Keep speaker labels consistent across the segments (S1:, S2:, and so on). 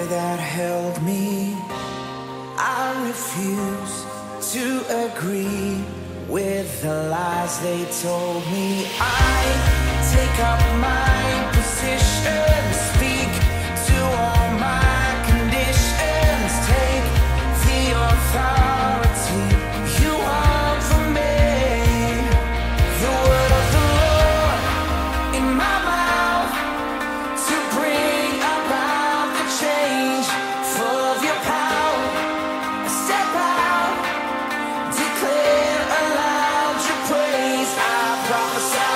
S1: that held me. I refuse to agree with the lies they told me. I take up my position, speak to all my conditions, take the authority you want from me. The word of the Lord in my mouth to bring about the change. Full of your power, I step out, declare aloud your praise. I prophesy.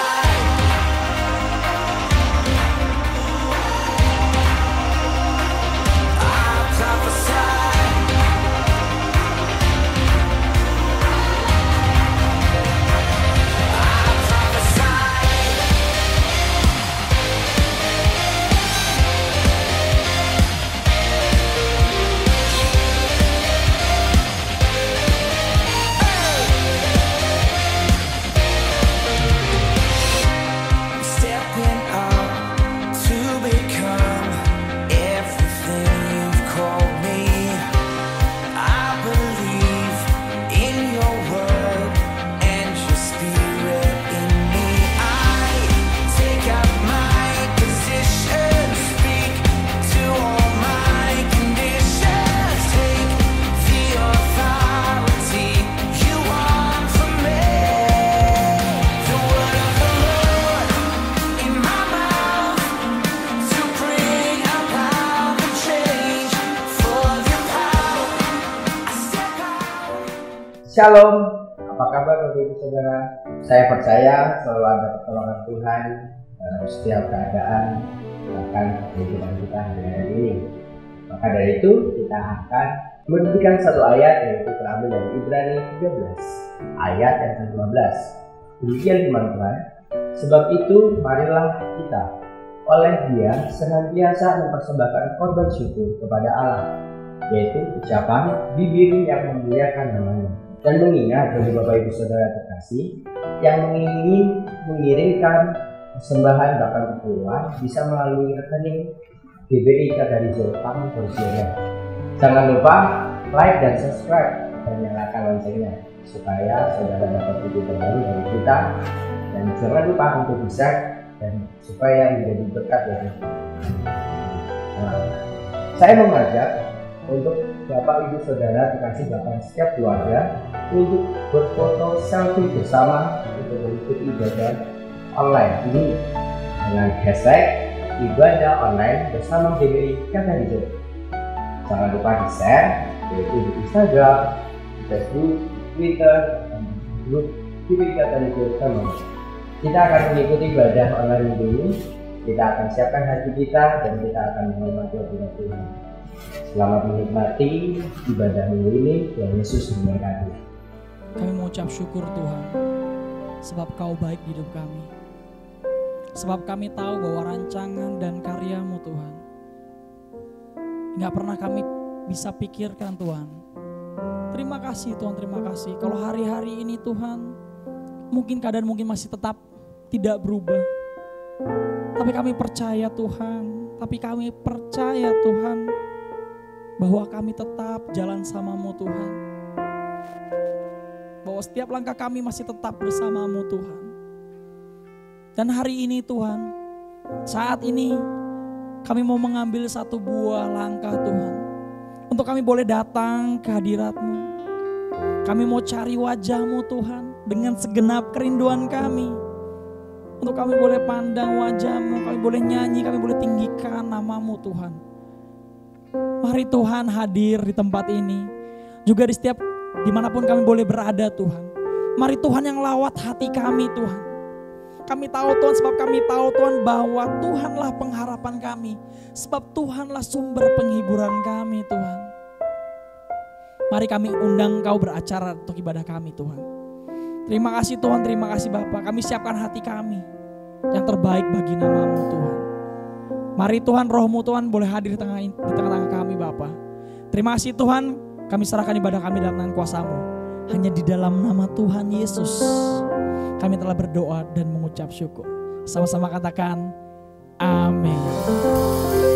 S2: Shalom, apa kabar Bapak Ibu Saudara? Saya percaya selalu ada pertolongan Tuhan dalam setiap keadaan, bahkan kehidupan kita hari-hari ini. Maka dari itu kita akan memberikan satu ayat yaitu terambil dari Ibrani 13 ayat yang ke-12. Demikian firman Tuhan, sebab itu marilah kita oleh Dia senantiasa mempersembahkan korban syukur kepada Allah, yaitu ucapan bibir yang memuliakan nama-Nya. Dan mengingat bagi Bapak Ibu Saudara terkasih yang ingin mengirimkan persembahan bahkan kepulauan bisa melalui rekening GBI Katarizo Pangan Porsioner. Jangan lupa like dan subscribe dan nyalakan loncengnya supaya saudara dapat video terbaru dari kita, dan jangan lupa untuk di-share dan supaya menjadi berkat bagi kita. Saya mengajak untuk Bapak Ibu Saudara dikasih bahkan setiap keluarga untuk berfoto selfie bersama untuk mengikuti ibadah online ini dengan hashtag ibadah online bersama GBI Katarizo. Jangan lupa di-share yaitu di Instagram, di Facebook, Twitter, dan grup GBI Katarizo Family. Kita akan mengikuti ibadah online ini. Kita akan siapkan hati kita dan kita akan menghormati hadirat Tuhan. Selamat menikmati ibadah minggu ini. Tuhan Yesus memberkati.
S3: Kami mengucap syukur Tuhan, sebab Kau baik di hidup kami. Sebab kami tahu bahwa rancangan dan karya-Mu Tuhan gak pernah kami bisa pikirkan Tuhan. Terima kasih Tuhan, terima kasih. Kalau hari-hari ini Tuhan, mungkin keadaan mungkin masih tetap tidak berubah. Tapi kami percaya Tuhan, bahwa kami tetap jalan sama-Mu Tuhan. Bahwa setiap langkah kami masih tetap bersama-Mu Tuhan. Dan hari ini Tuhan, saat ini kami mau mengambil satu buah langkah Tuhan. Untuk kami boleh datang ke hadirat-Mu. Kami mau cari wajah-Mu Tuhan dengan segenap kerinduan kami. Untuk kami boleh pandang wajah-Mu, kami boleh nyanyi, kami boleh tinggikan nama-Mu Tuhan. Mari Tuhan hadir di tempat ini, juga di setiap dimanapun kami boleh berada Tuhan. Mari Tuhan yang lawat hati kami Tuhan. Kami tahu Tuhan, sebab kami tahu Tuhan bahwa Tuhanlah pengharapan kami. Sebab Tuhanlah sumber penghiburan kami Tuhan. Mari kami undang Kau beracara untuk ibadah kami Tuhan. Terima kasih Tuhan, terima kasih Bapa. Kami siapkan hati kami yang terbaik bagi nama-Mu Tuhan. Mari Tuhan, Roh-Mu Tuhan boleh hadir di tengah-tengah kami Bapa. Terima kasih Tuhan, kami serahkan ibadah kami dalam tangan kuasa-Mu. Hanya di dalam nama Tuhan Yesus kami telah berdoa dan mengucap syukur. Sama-sama katakan amin.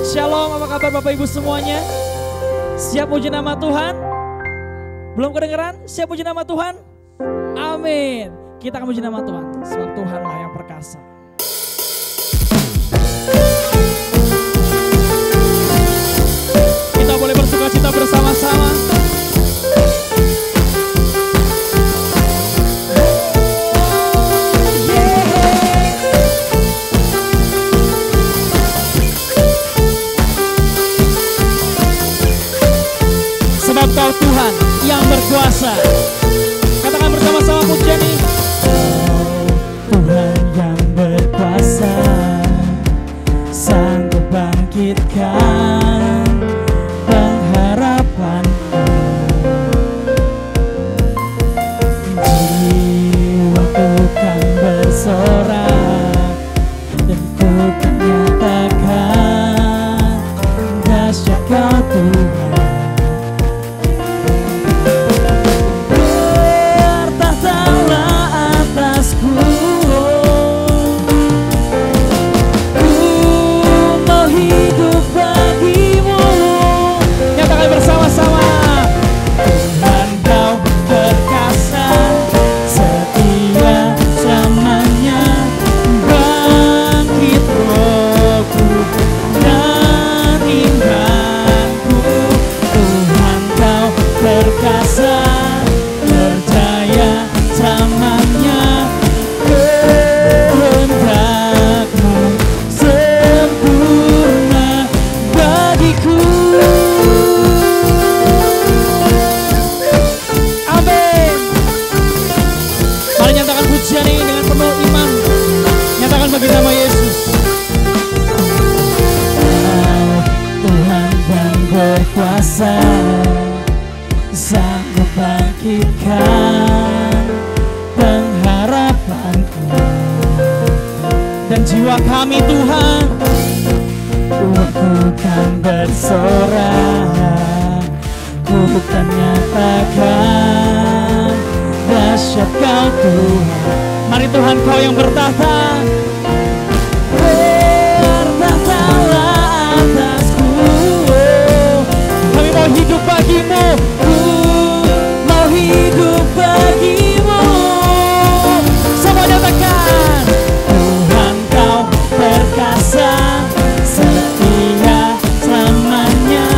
S3: Shalom, apa kabar Bapak Ibu semuanya? Siap puji nama Tuhan? Belum kedengeran? Siap puji nama Tuhan? Amin. Kita akan puji nama Tuhan, sebab Tuhanlah yang perkasa. Kita boleh bersukacita bersama-sama. Sebab Kau Tuhan yang berkuasa. Katakan bersama-sama pujian ini. Tuhan yang berkuasa, sanggup bangkitkan pengharapanku. Jiwaku kan bersorak dan ku kan nyatakan dahsyat Kau Tuhan. Sanggup bangkitkan pengharapanku dan jiwa kami Tuhan. Jiwaku kan bersorak, ku kan nyatakan dahsyat Kau Tuhan. Mari Tuhan, Kau yang bertahta, bertahtalah atasku. Kami mau hidup bagimu, mau hidup bagimu. Semua nyatakan, Tuhan Kau perkasa, setia selamanya,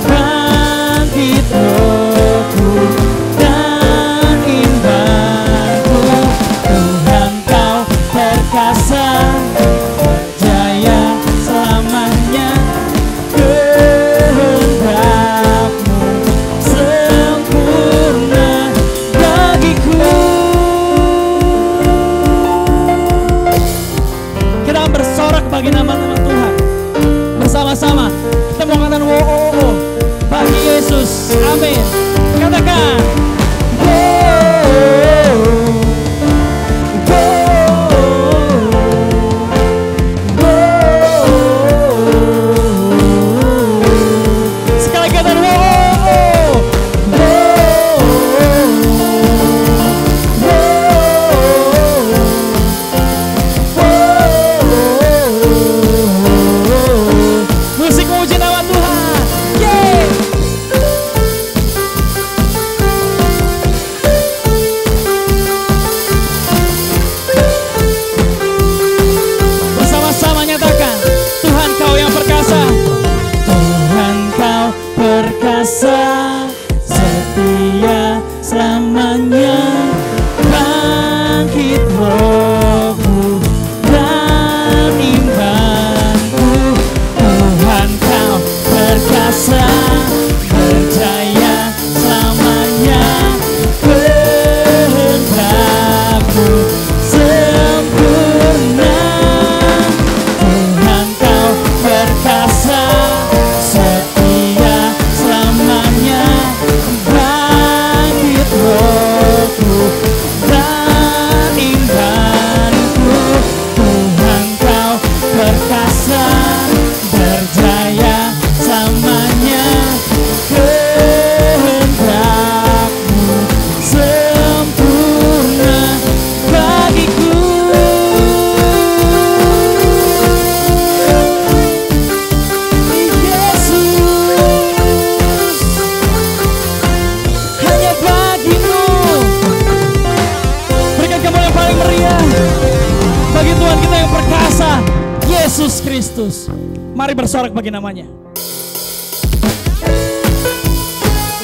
S3: bangkit rohku dan imanku. Tuhan Kau perkasa, berjaya selamanya, kehendak-Mu sempurna bagiku. Kita bersorak bagi nama-nama Tuhan bersama-sama. Kita mau katakan wo bagi Yesus. Amin. Katakan sekali katakan musik memuji nama Tuhan. Yeay. Bersama-sama nyatakan, Tuhan Kau yang perkasa. Tuhan Kau perkasa, setia selamanya, bangkit rohku dan imanku. Tuhan Kau perkasa, berjaya selamanya, kehendak-Mu sempurna. Tuhan Kau perkasa, setia selamanya. Yesus. Mari bersorak bagi namanya.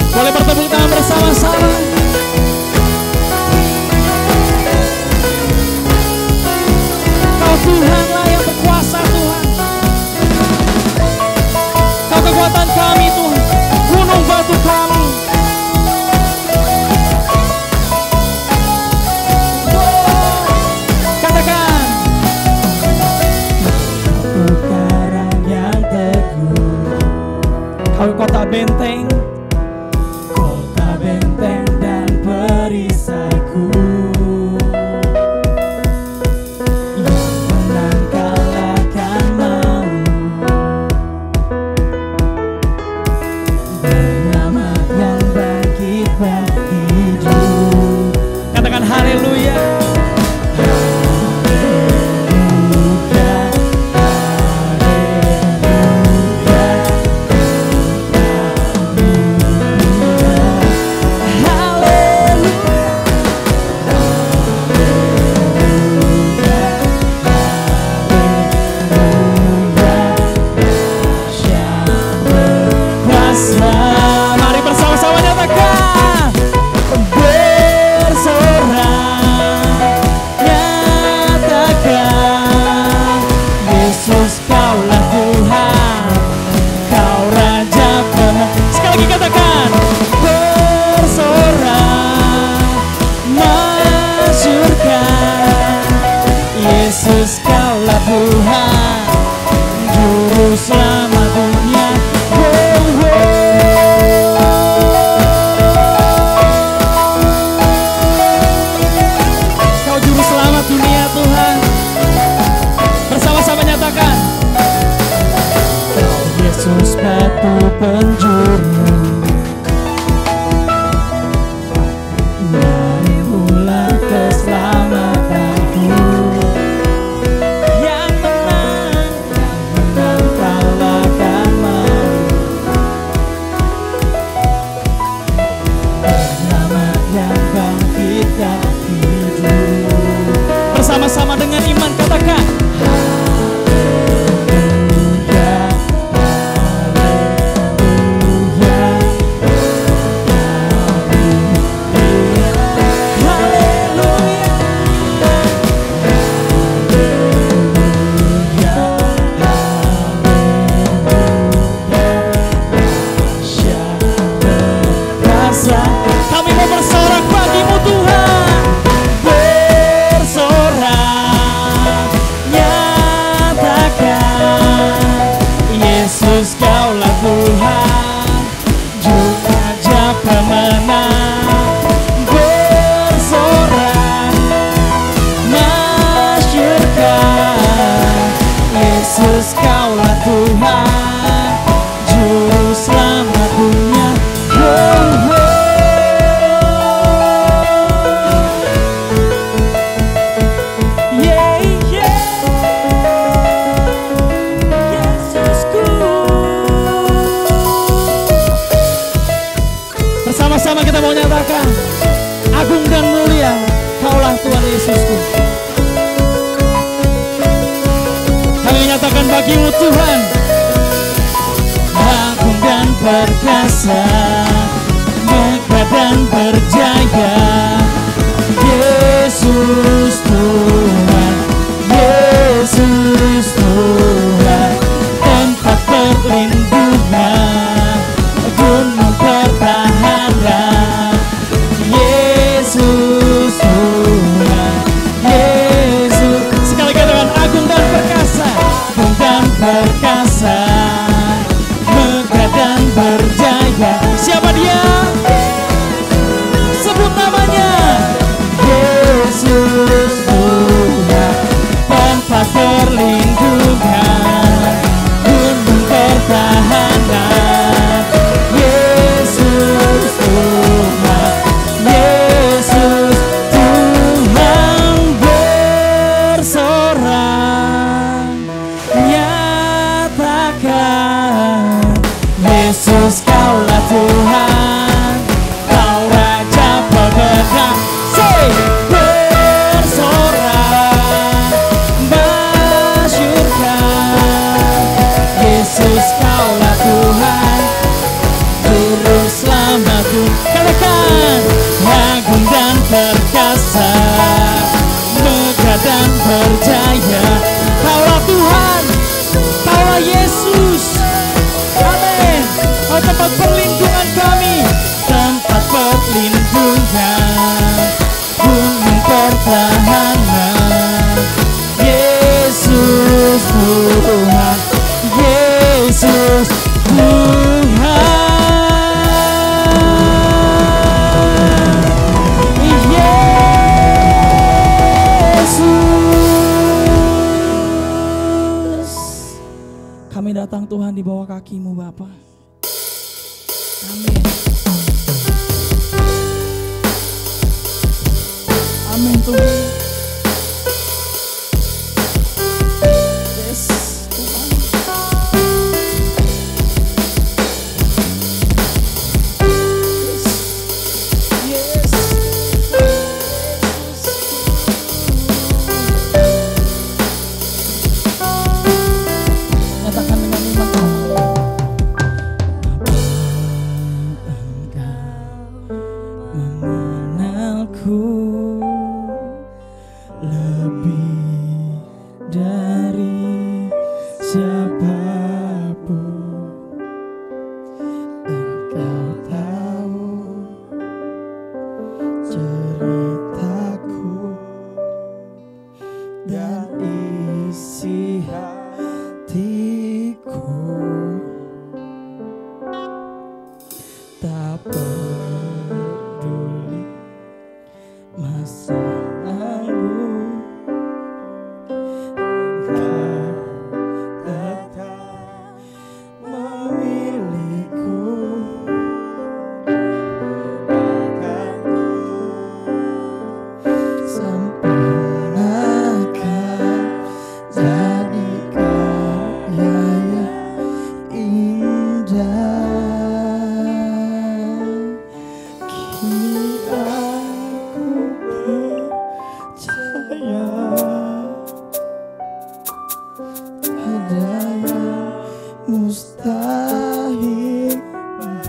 S3: Boleh bertepuk tangan bersama-sama. Kau Tuhanlah yang berkuasa Tuhan. Kau kekuatan kami Tuhan, gunung batu kami. Katakan, kau karang yang teguh, kau kota benteng, kota benteng dan perisaiku. Katakan haleluya. Mari bersama-sama nyatakan, Yesus kaulah Tuhan, kau Raja Pemenang. Sekali lagi katakan, bersorak, masyurkan, Yesus kaulah Tuhan, Juru Selamat dunia. Kau Juru Selamat dunia Tuhan. Bersama-sama nyatakan, kau Yesus batu penjuru, marilah keselamatanku, yang menang kalahkan maut, penyelamat yang bangkitkan hidup. Bersama-sama dengan iman katakan, kami mau bersorak bagimu Tuhan, bersorak, nyatakan, Yesus kaulah Tuhan, Juru Raja Pemenang. Bersorak, masyurkan, Yesus kaulah Tuhan, Juru Selamat dunia. Bersama-sama kita mau nyatakan, agung dan mulia kaulah Tuhan Yesusku. Kami menyatakan bagimu Tuhan, agung dan perkasa, megah dan berjaya, Yesus Tuhan, Yesus Tuhan, tempat perlindungan, gunung pertahanan, Yesus Tuhan, Yesus. Sekali katakan, agung dan perkasa, agung dan perkasa, megah dan berjaya. Siapa dia? Sebut namanya, Yesus Tuhan, tempat perlindungan, gunung pertahanan, Yesus Tuhan, Yesus Tuhan. Bersorak, nyatakan, Yesus kaulah Tuhan, kau Raja Pemenang. Say, bersorak, masyurkan, lingkungan kami, tempat perlindungan, gunung pertahanan. Yesus Tuhan, Yesus Tuhan. Kami datang Tuhan di bawah kaki-Mu Bapa. Amin. Amin Tuhan. Yes Tuhan. Yes. Yes. Nyatakan dengan iman. Mengenalku lebih dari siapapun. Engkau tahu ceritaku dan isi hatiku. Tak peduli masa lalu, Engkau tetap memilihku. Sempurnakan, jadikan yang indah. Kini aku percaya ada yang mustahil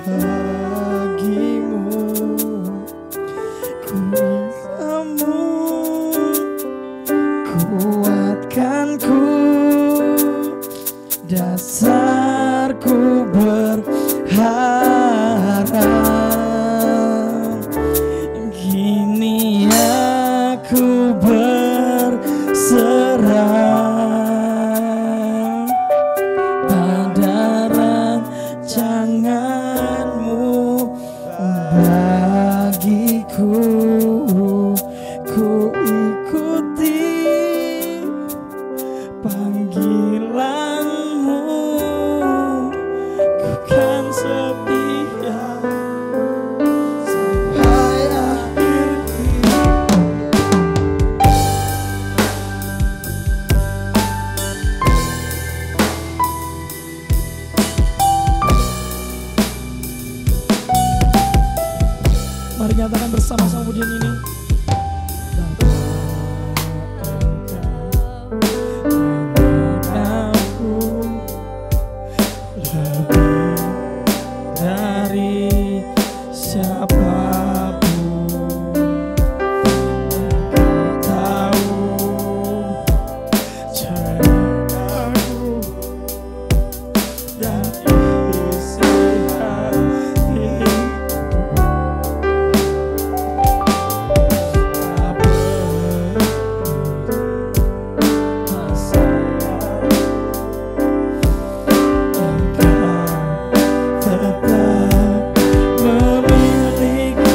S3: bagimu. Kamu kuatkanku, dasarku berharap. Kini aku berserah pada rancangan-Mu bagiku. Ku ikuti panggilan-Mu, ku kan setia sampai akhir hidup. Mari nyatakan bersama-sama pujian ini. Aku lebih dari siapapun. Engkau tahu ceritaku dan isi hatiku. Engkau tetap memilihku.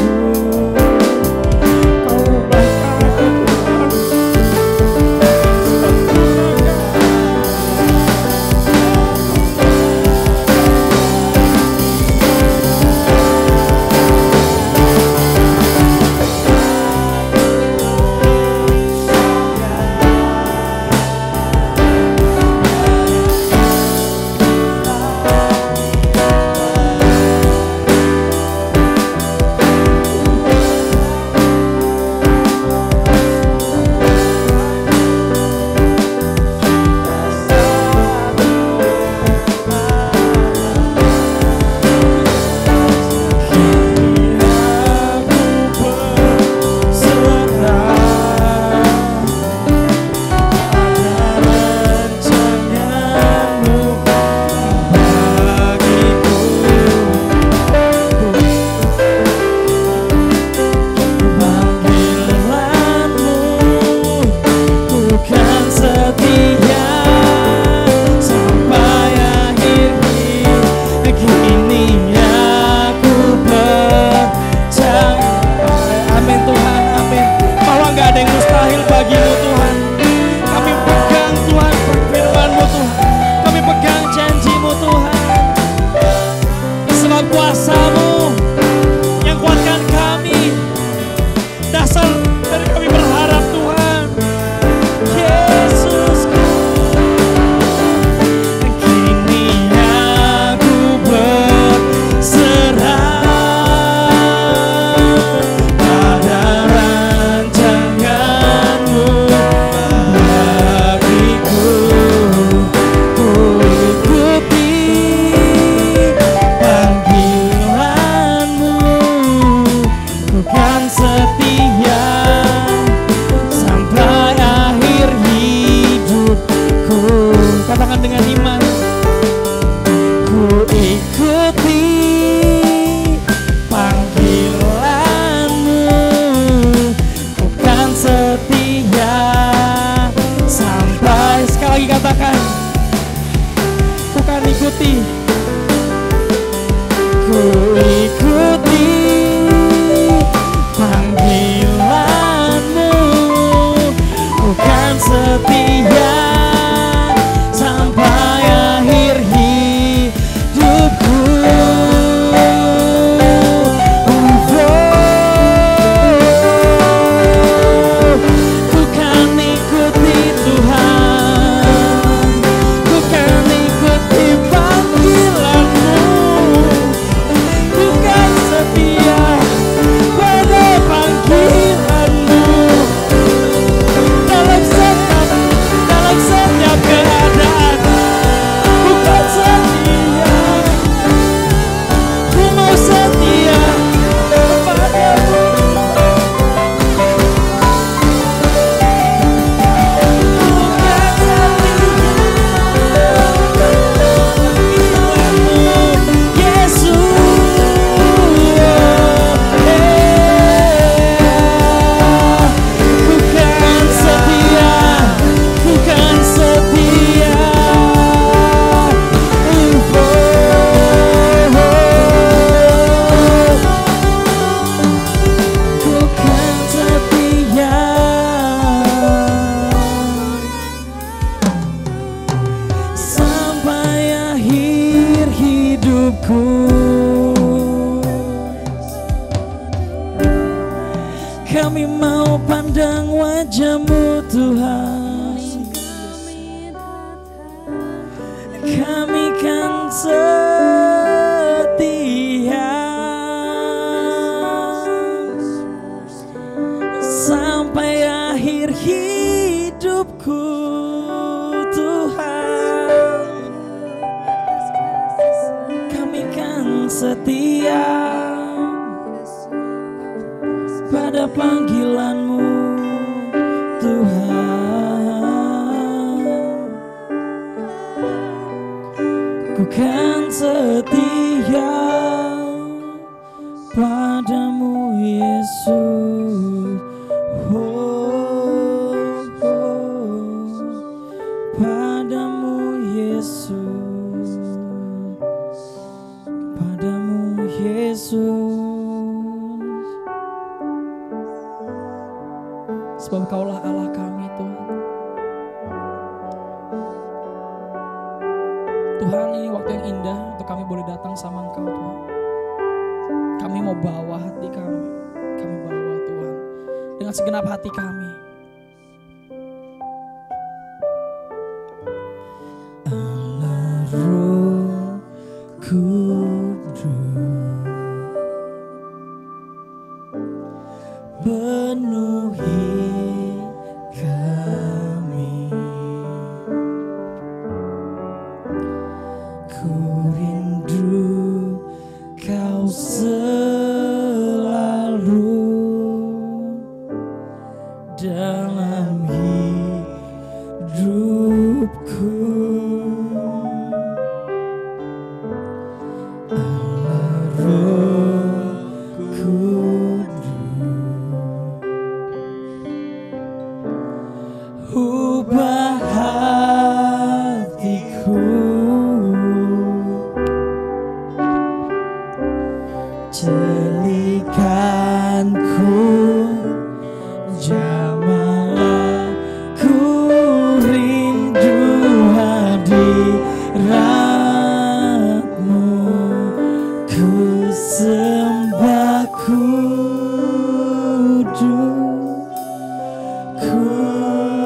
S3: Pandang wajah-Mu Tuhan, kami kan setia sampai akhir hidupku Tuhan. Kami kan setia pada panggilan-Mu Tuhan. Ku kan setia padamu Yesus. Oh, oh, padamu Yesus, padamu Yesus. Sebab Kaulah Allah kami Tuhan. Tuhan, ini waktu yang indah untuk kami boleh datang sama Engkau Tuhan. Kami mau bawa hati kami bawa Tuhan dengan segenap hati kami. Allah Roh Kudus, penuhi kami. Ku rindu Kau selalu dalam hidupku. Allah Roh Kudus, ubah hatiku, celikanku, jamalah ku rindu hadirat-Mu. Ku sembah kudus, kudus,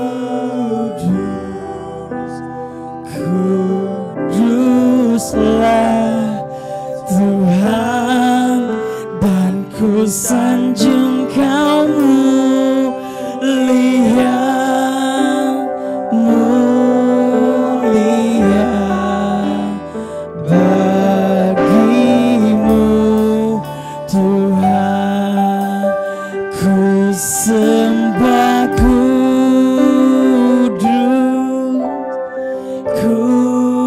S3: kuduslah Tuhan, dan ku sanjung Kau mulia, mulia. Bagimu Tuhan ku sembah kudus, kudus,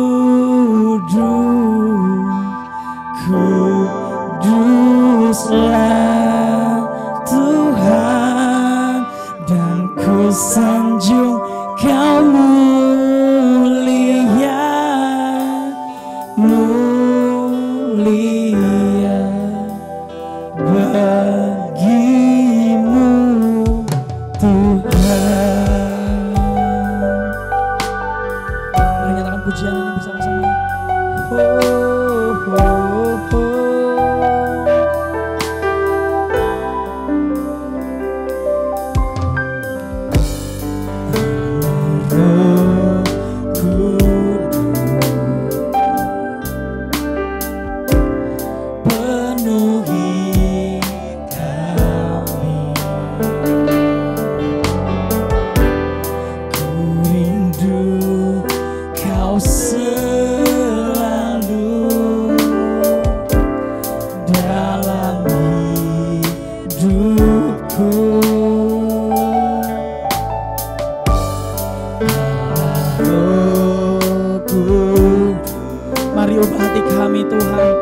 S3: kuduslah Tuhan, dan ku sanjung Kau mulia, mulia. Bagimu Tuhan. Mari nyatakan pujian ini bersama-sama. Oh, oh, oh. Penuhi kami, ku rindu Kau selalu dalam hidupku. Mari ubah hati kami Tuhan,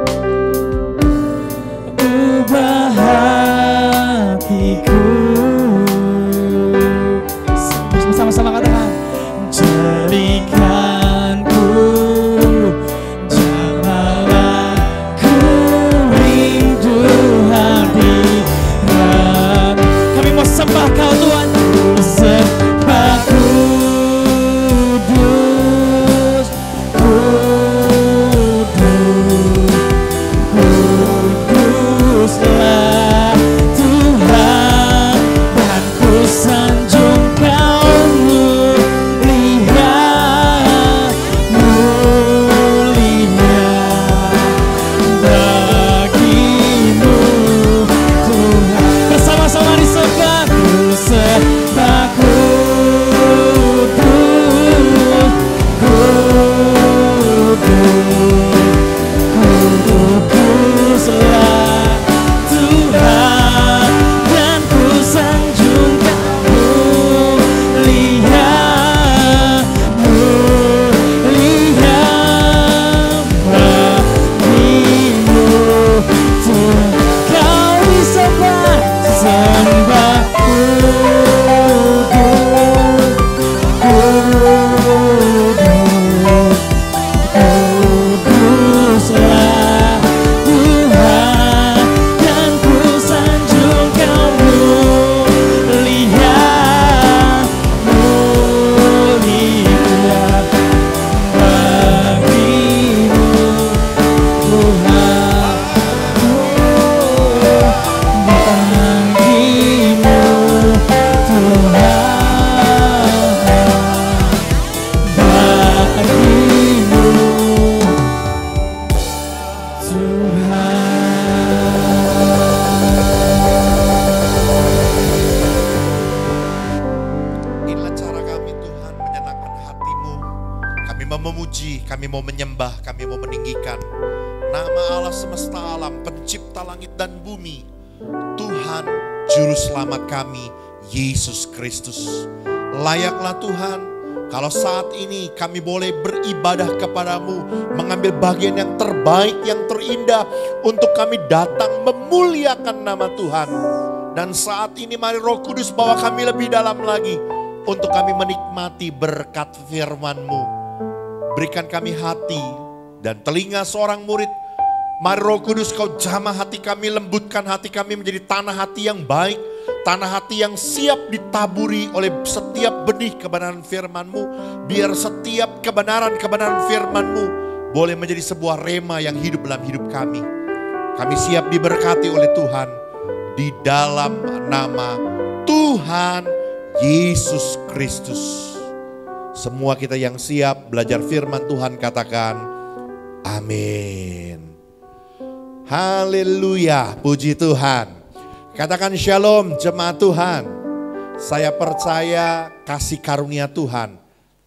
S4: menyembah, kami mau meninggikan nama Allah semesta alam, pencipta langit dan bumi, Tuhan Juru Selamat kami, Yesus Kristus. Layaklah Tuhan, kalau saat ini kami boleh beribadah kepadamu, mengambil bagian yang terbaik, yang terindah, untuk kami datang memuliakan nama Tuhan. Dan saat ini mari Roh Kudus bawa kami lebih dalam lagi, untuk kami menikmati berkat firman-Mu. Berikan kami hati dan telinga seorang murid. Mari Roh Kudus kau jamah hati kami, lembutkan hati kami menjadi tanah hati yang baik, tanah hati yang siap ditaburi oleh setiap benih kebenaran firman-Mu. Biar setiap kebenaran-kebenaran firman-Mu boleh menjadi sebuah rema yang hidup dalam hidup kami. Kami siap diberkati oleh Tuhan di dalam nama Tuhan Yesus Kristus. Semua kita yang siap belajar firman Tuhan katakan amin. Haleluya, puji Tuhan. Katakan shalom jemaat Tuhan. Saya percaya kasih karunia Tuhan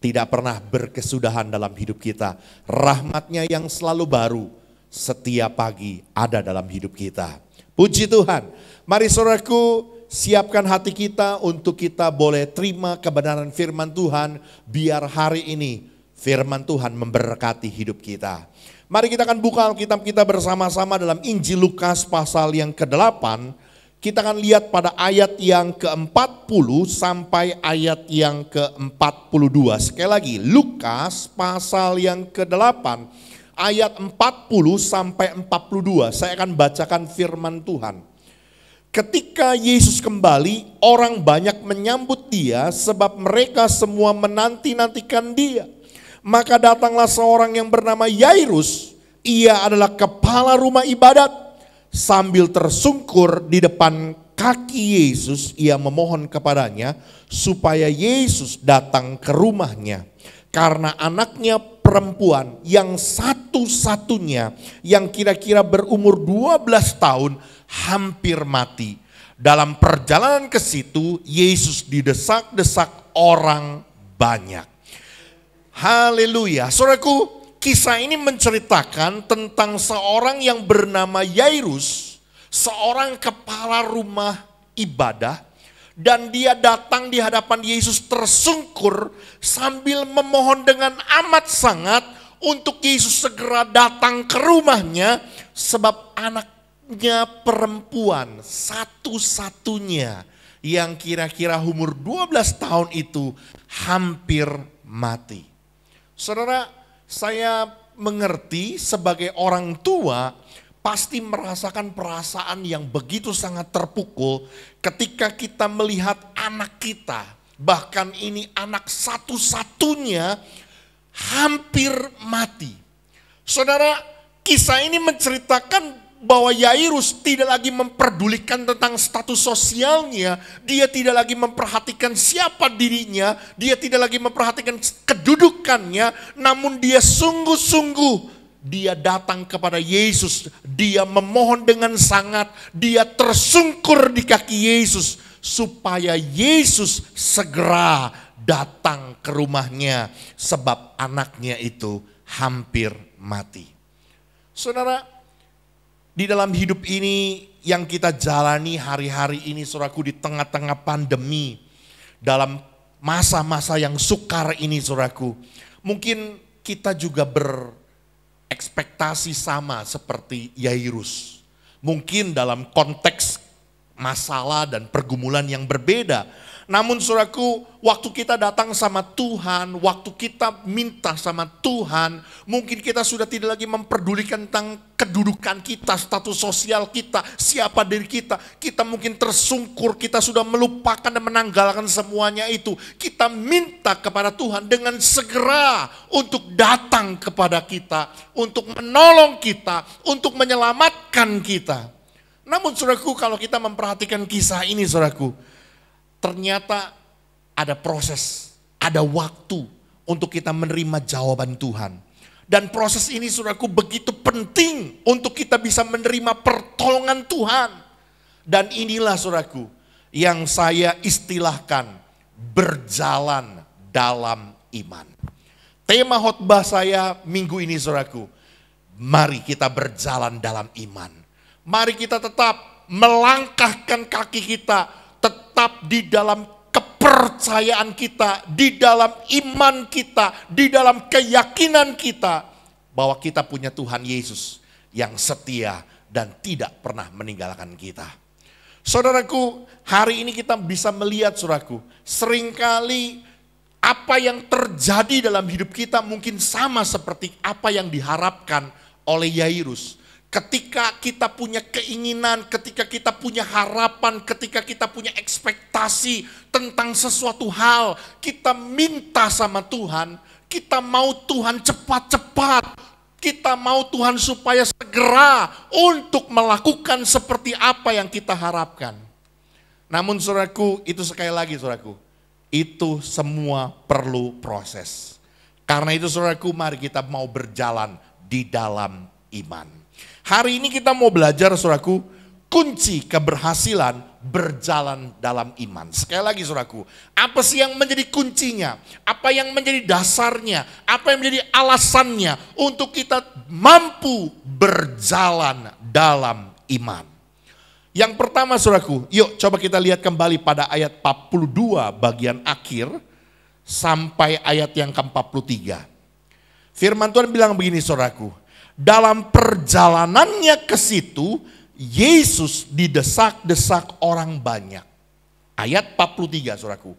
S4: tidak pernah berkesudahan dalam hidup kita. Rahmatnya yang selalu baru setiap pagi ada dalam hidup kita. Puji Tuhan. Mari saudaraku, siapkan hati kita untuk kita boleh terima kebenaran firman Tuhan. Biar hari ini firman Tuhan memberkati hidup kita. Mari kita akan buka Alkitab kita bersama-sama dalam Injil Lukas pasal yang ke-8. Kita akan lihat pada ayat yang ke-40 sampai ayat yang ke-42. Sekali lagi, Lukas pasal yang ke-8 ayat 40 sampai 42. Saya akan bacakan firman Tuhan. Ketika Yesus kembali, orang banyak menyambut dia sebab mereka semua menanti-nantikan dia. Maka datanglah seorang yang bernama Yairus, ia adalah kepala rumah ibadat. Sambil tersungkur di depan kaki Yesus, ia memohon kepadanya supaya Yesus datang ke rumahnya. Karena anaknya perempuan yang satu-satunya yang kira-kira berumur 12 tahun hampir mati. Dalam perjalanan ke situ, Yesus didesak-desak orang banyak. Haleluya. Saudaraku, kisah ini menceritakan tentang seorang yang bernama Yairus, seorang kepala rumah ibadah, dan dia datang di hadapan Yesus tersungkur sambil memohon dengan amat sangat untuk Yesus segera datang ke rumahnya, sebab anaknya perempuan satu-satunya yang kira-kira umur 12 tahun itu hampir mati. Saudara, saya mengerti sebagai orang tua pasti merasakan perasaan yang begitu sangat terpukul ketika kita melihat anak kita, bahkan ini anak satu-satunya hampir mati. Saudara, kisah ini menceritakan bahwa Yairus tidak lagi memperdulikan tentang status sosialnya, dia tidak lagi memperhatikan siapa dirinya, dia tidak lagi memperhatikan kedudukannya, namun dia sungguh-sungguh dia datang kepada Yesus, dia memohon dengan sangat, dia tersungkur di kaki Yesus supaya Yesus segera datang ke rumahnya sebab anaknya itu hampir mati. Saudara, di dalam hidup ini yang kita jalani hari-hari ini, saudaraku, di tengah-tengah pandemi, dalam masa-masa yang sukar ini, saudaraku, mungkin kita juga berekspektasi sama seperti Yairus. Mungkin dalam konteks masalah dan pergumulan yang berbeda. Namun saudaraku, waktu kita datang sama Tuhan, waktu kita minta sama Tuhan, mungkin kita sudah tidak lagi memperdulikan tentang kedudukan kita, status sosial kita, siapa diri kita. Kita mungkin tersungkur, kita sudah melupakan dan menanggalkan semuanya itu. Kita minta kepada Tuhan dengan segera untuk datang kepada kita, untuk menolong kita, untuk menyelamatkan kita. Namun saudaraku, kalau kita memperhatikan kisah ini, saudaraku, ternyata ada proses, ada waktu untuk kita menerima jawaban Tuhan. Dan proses ini, saudaraku, begitu penting untuk kita bisa menerima pertolongan Tuhan. Dan inilah, saudaraku, yang saya istilahkan berjalan dalam iman. Tema khotbah saya minggu ini saudaraku, mari kita berjalan dalam iman. Mari kita tetap melangkahkan kaki kita, tetap di dalam kepercayaan kita, di dalam iman kita, di dalam keyakinan kita, bahwa kita punya Tuhan Yesus yang setia dan tidak pernah meninggalkan kita. Saudaraku, hari ini kita bisa melihat saudaraku, seringkali apa yang terjadi dalam hidup kita mungkin sama seperti apa yang diharapkan oleh Yairus. Ketika kita punya keinginan, ketika kita punya harapan, ketika kita punya ekspektasi tentang sesuatu hal, kita minta sama Tuhan, kita mau Tuhan cepat-cepat, kita mau Tuhan supaya segera untuk melakukan seperti apa yang kita harapkan. Namun saudaraku, itu sekali lagi saudaraku, itu semua perlu proses. Karena itu saudaraku, mari kita mau berjalan di dalam iman. Hari ini kita mau belajar saudaraku, kunci keberhasilan berjalan dalam iman. Sekali lagi saudaraku, apa sih yang menjadi kuncinya? Apa yang menjadi dasarnya? Apa yang menjadi alasannya untuk kita mampu berjalan dalam iman? Yang pertama saudaraku, yuk coba kita lihat kembali pada ayat 42 bagian akhir sampai ayat yang ke-43. Firman Tuhan bilang begini saudaraku, dalam perjalanannya ke situ, Yesus didesak-desak orang banyak. Ayat 43 saudaraku,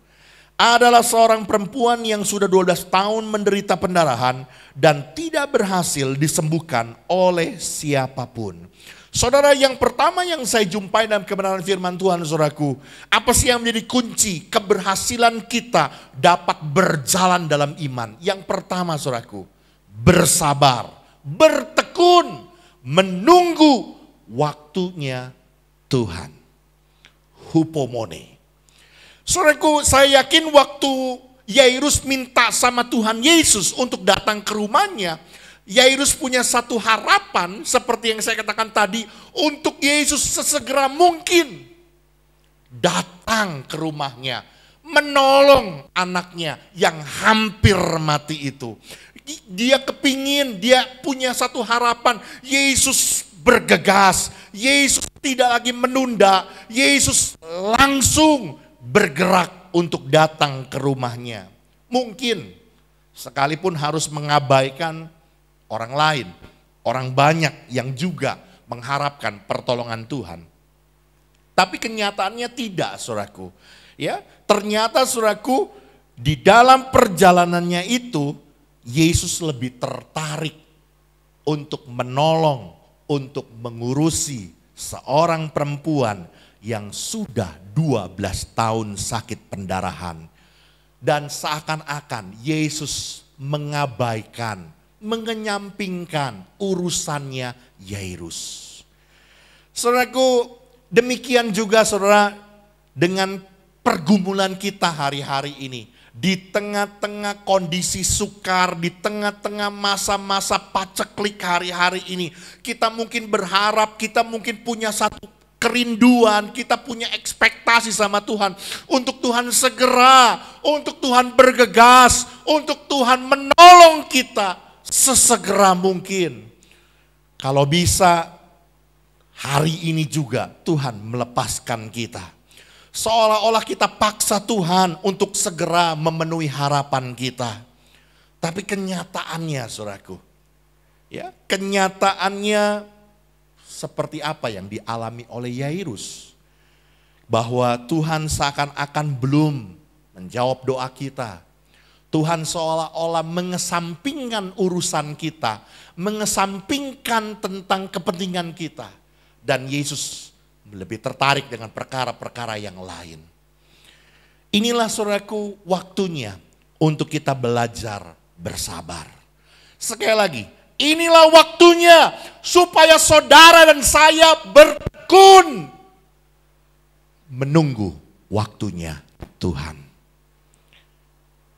S4: adalah seorang perempuan yang sudah 12 tahun menderita pendarahan dan tidak berhasil disembuhkan oleh siapapun. Saudara, yang pertama yang saya jumpai dalam kebenaran firman Tuhan saudaraku, apa sih yang menjadi kunci keberhasilan kita dapat berjalan dalam iman? Yang pertama saudaraku, bersabar, bertekun, menunggu waktunya Tuhan. Hupomone. Saudaraku, saya yakin waktu Yairus minta sama Tuhan Yesus untuk datang ke rumahnya, Yairus punya satu harapan seperti yang saya katakan tadi, untuk Yesus sesegera mungkin datang ke rumahnya, menolong anaknya yang hampir mati itu. Dia kepingin, dia punya satu harapan, Yesus bergegas, Yesus tidak lagi menunda, Yesus langsung bergerak untuk datang ke rumahnya. Mungkin sekalipun harus mengabaikan orang lain, orang banyak yang juga mengharapkan pertolongan Tuhan. Tapi kenyataannya tidak, saudaraku. Ya, ternyata saudaraku, di dalam perjalanannya itu Yesus lebih tertarik untuk menolong, untuk mengurusi seorang perempuan yang sudah 12 tahun sakit pendarahan. Dan seakan-akan Yesus mengabaikan, mengenyampingkan urusannya Yairus. Saudaraku, demikian juga saudara dengan pergumulan kita hari-hari ini. Di tengah-tengah kondisi sukar, di tengah-tengah masa-masa paceklik hari-hari ini, kita mungkin berharap, kita mungkin punya satu kerinduan, kita punya ekspektasi sama Tuhan, untuk Tuhan segera, untuk Tuhan bergegas, untuk Tuhan menolong kita sesegera mungkin. Kalau bisa hari ini juga Tuhan melepaskan kita. Seolah-olah kita paksa Tuhan untuk segera memenuhi harapan kita. Tapi kenyataannya saudaraku, ya, kenyataannya seperti apa yang dialami oleh Yairus. Bahwa Tuhan seakan-akan belum menjawab doa kita. Tuhan seolah-olah mengesampingkan urusan kita, mengesampingkan tentang kepentingan kita. Dan Yesus lebih tertarik dengan perkara-perkara yang lain. Inilah saudaraku waktunya untuk kita belajar bersabar. Sekali lagi, inilah waktunya supaya saudara dan saya bertekun menunggu waktunya Tuhan.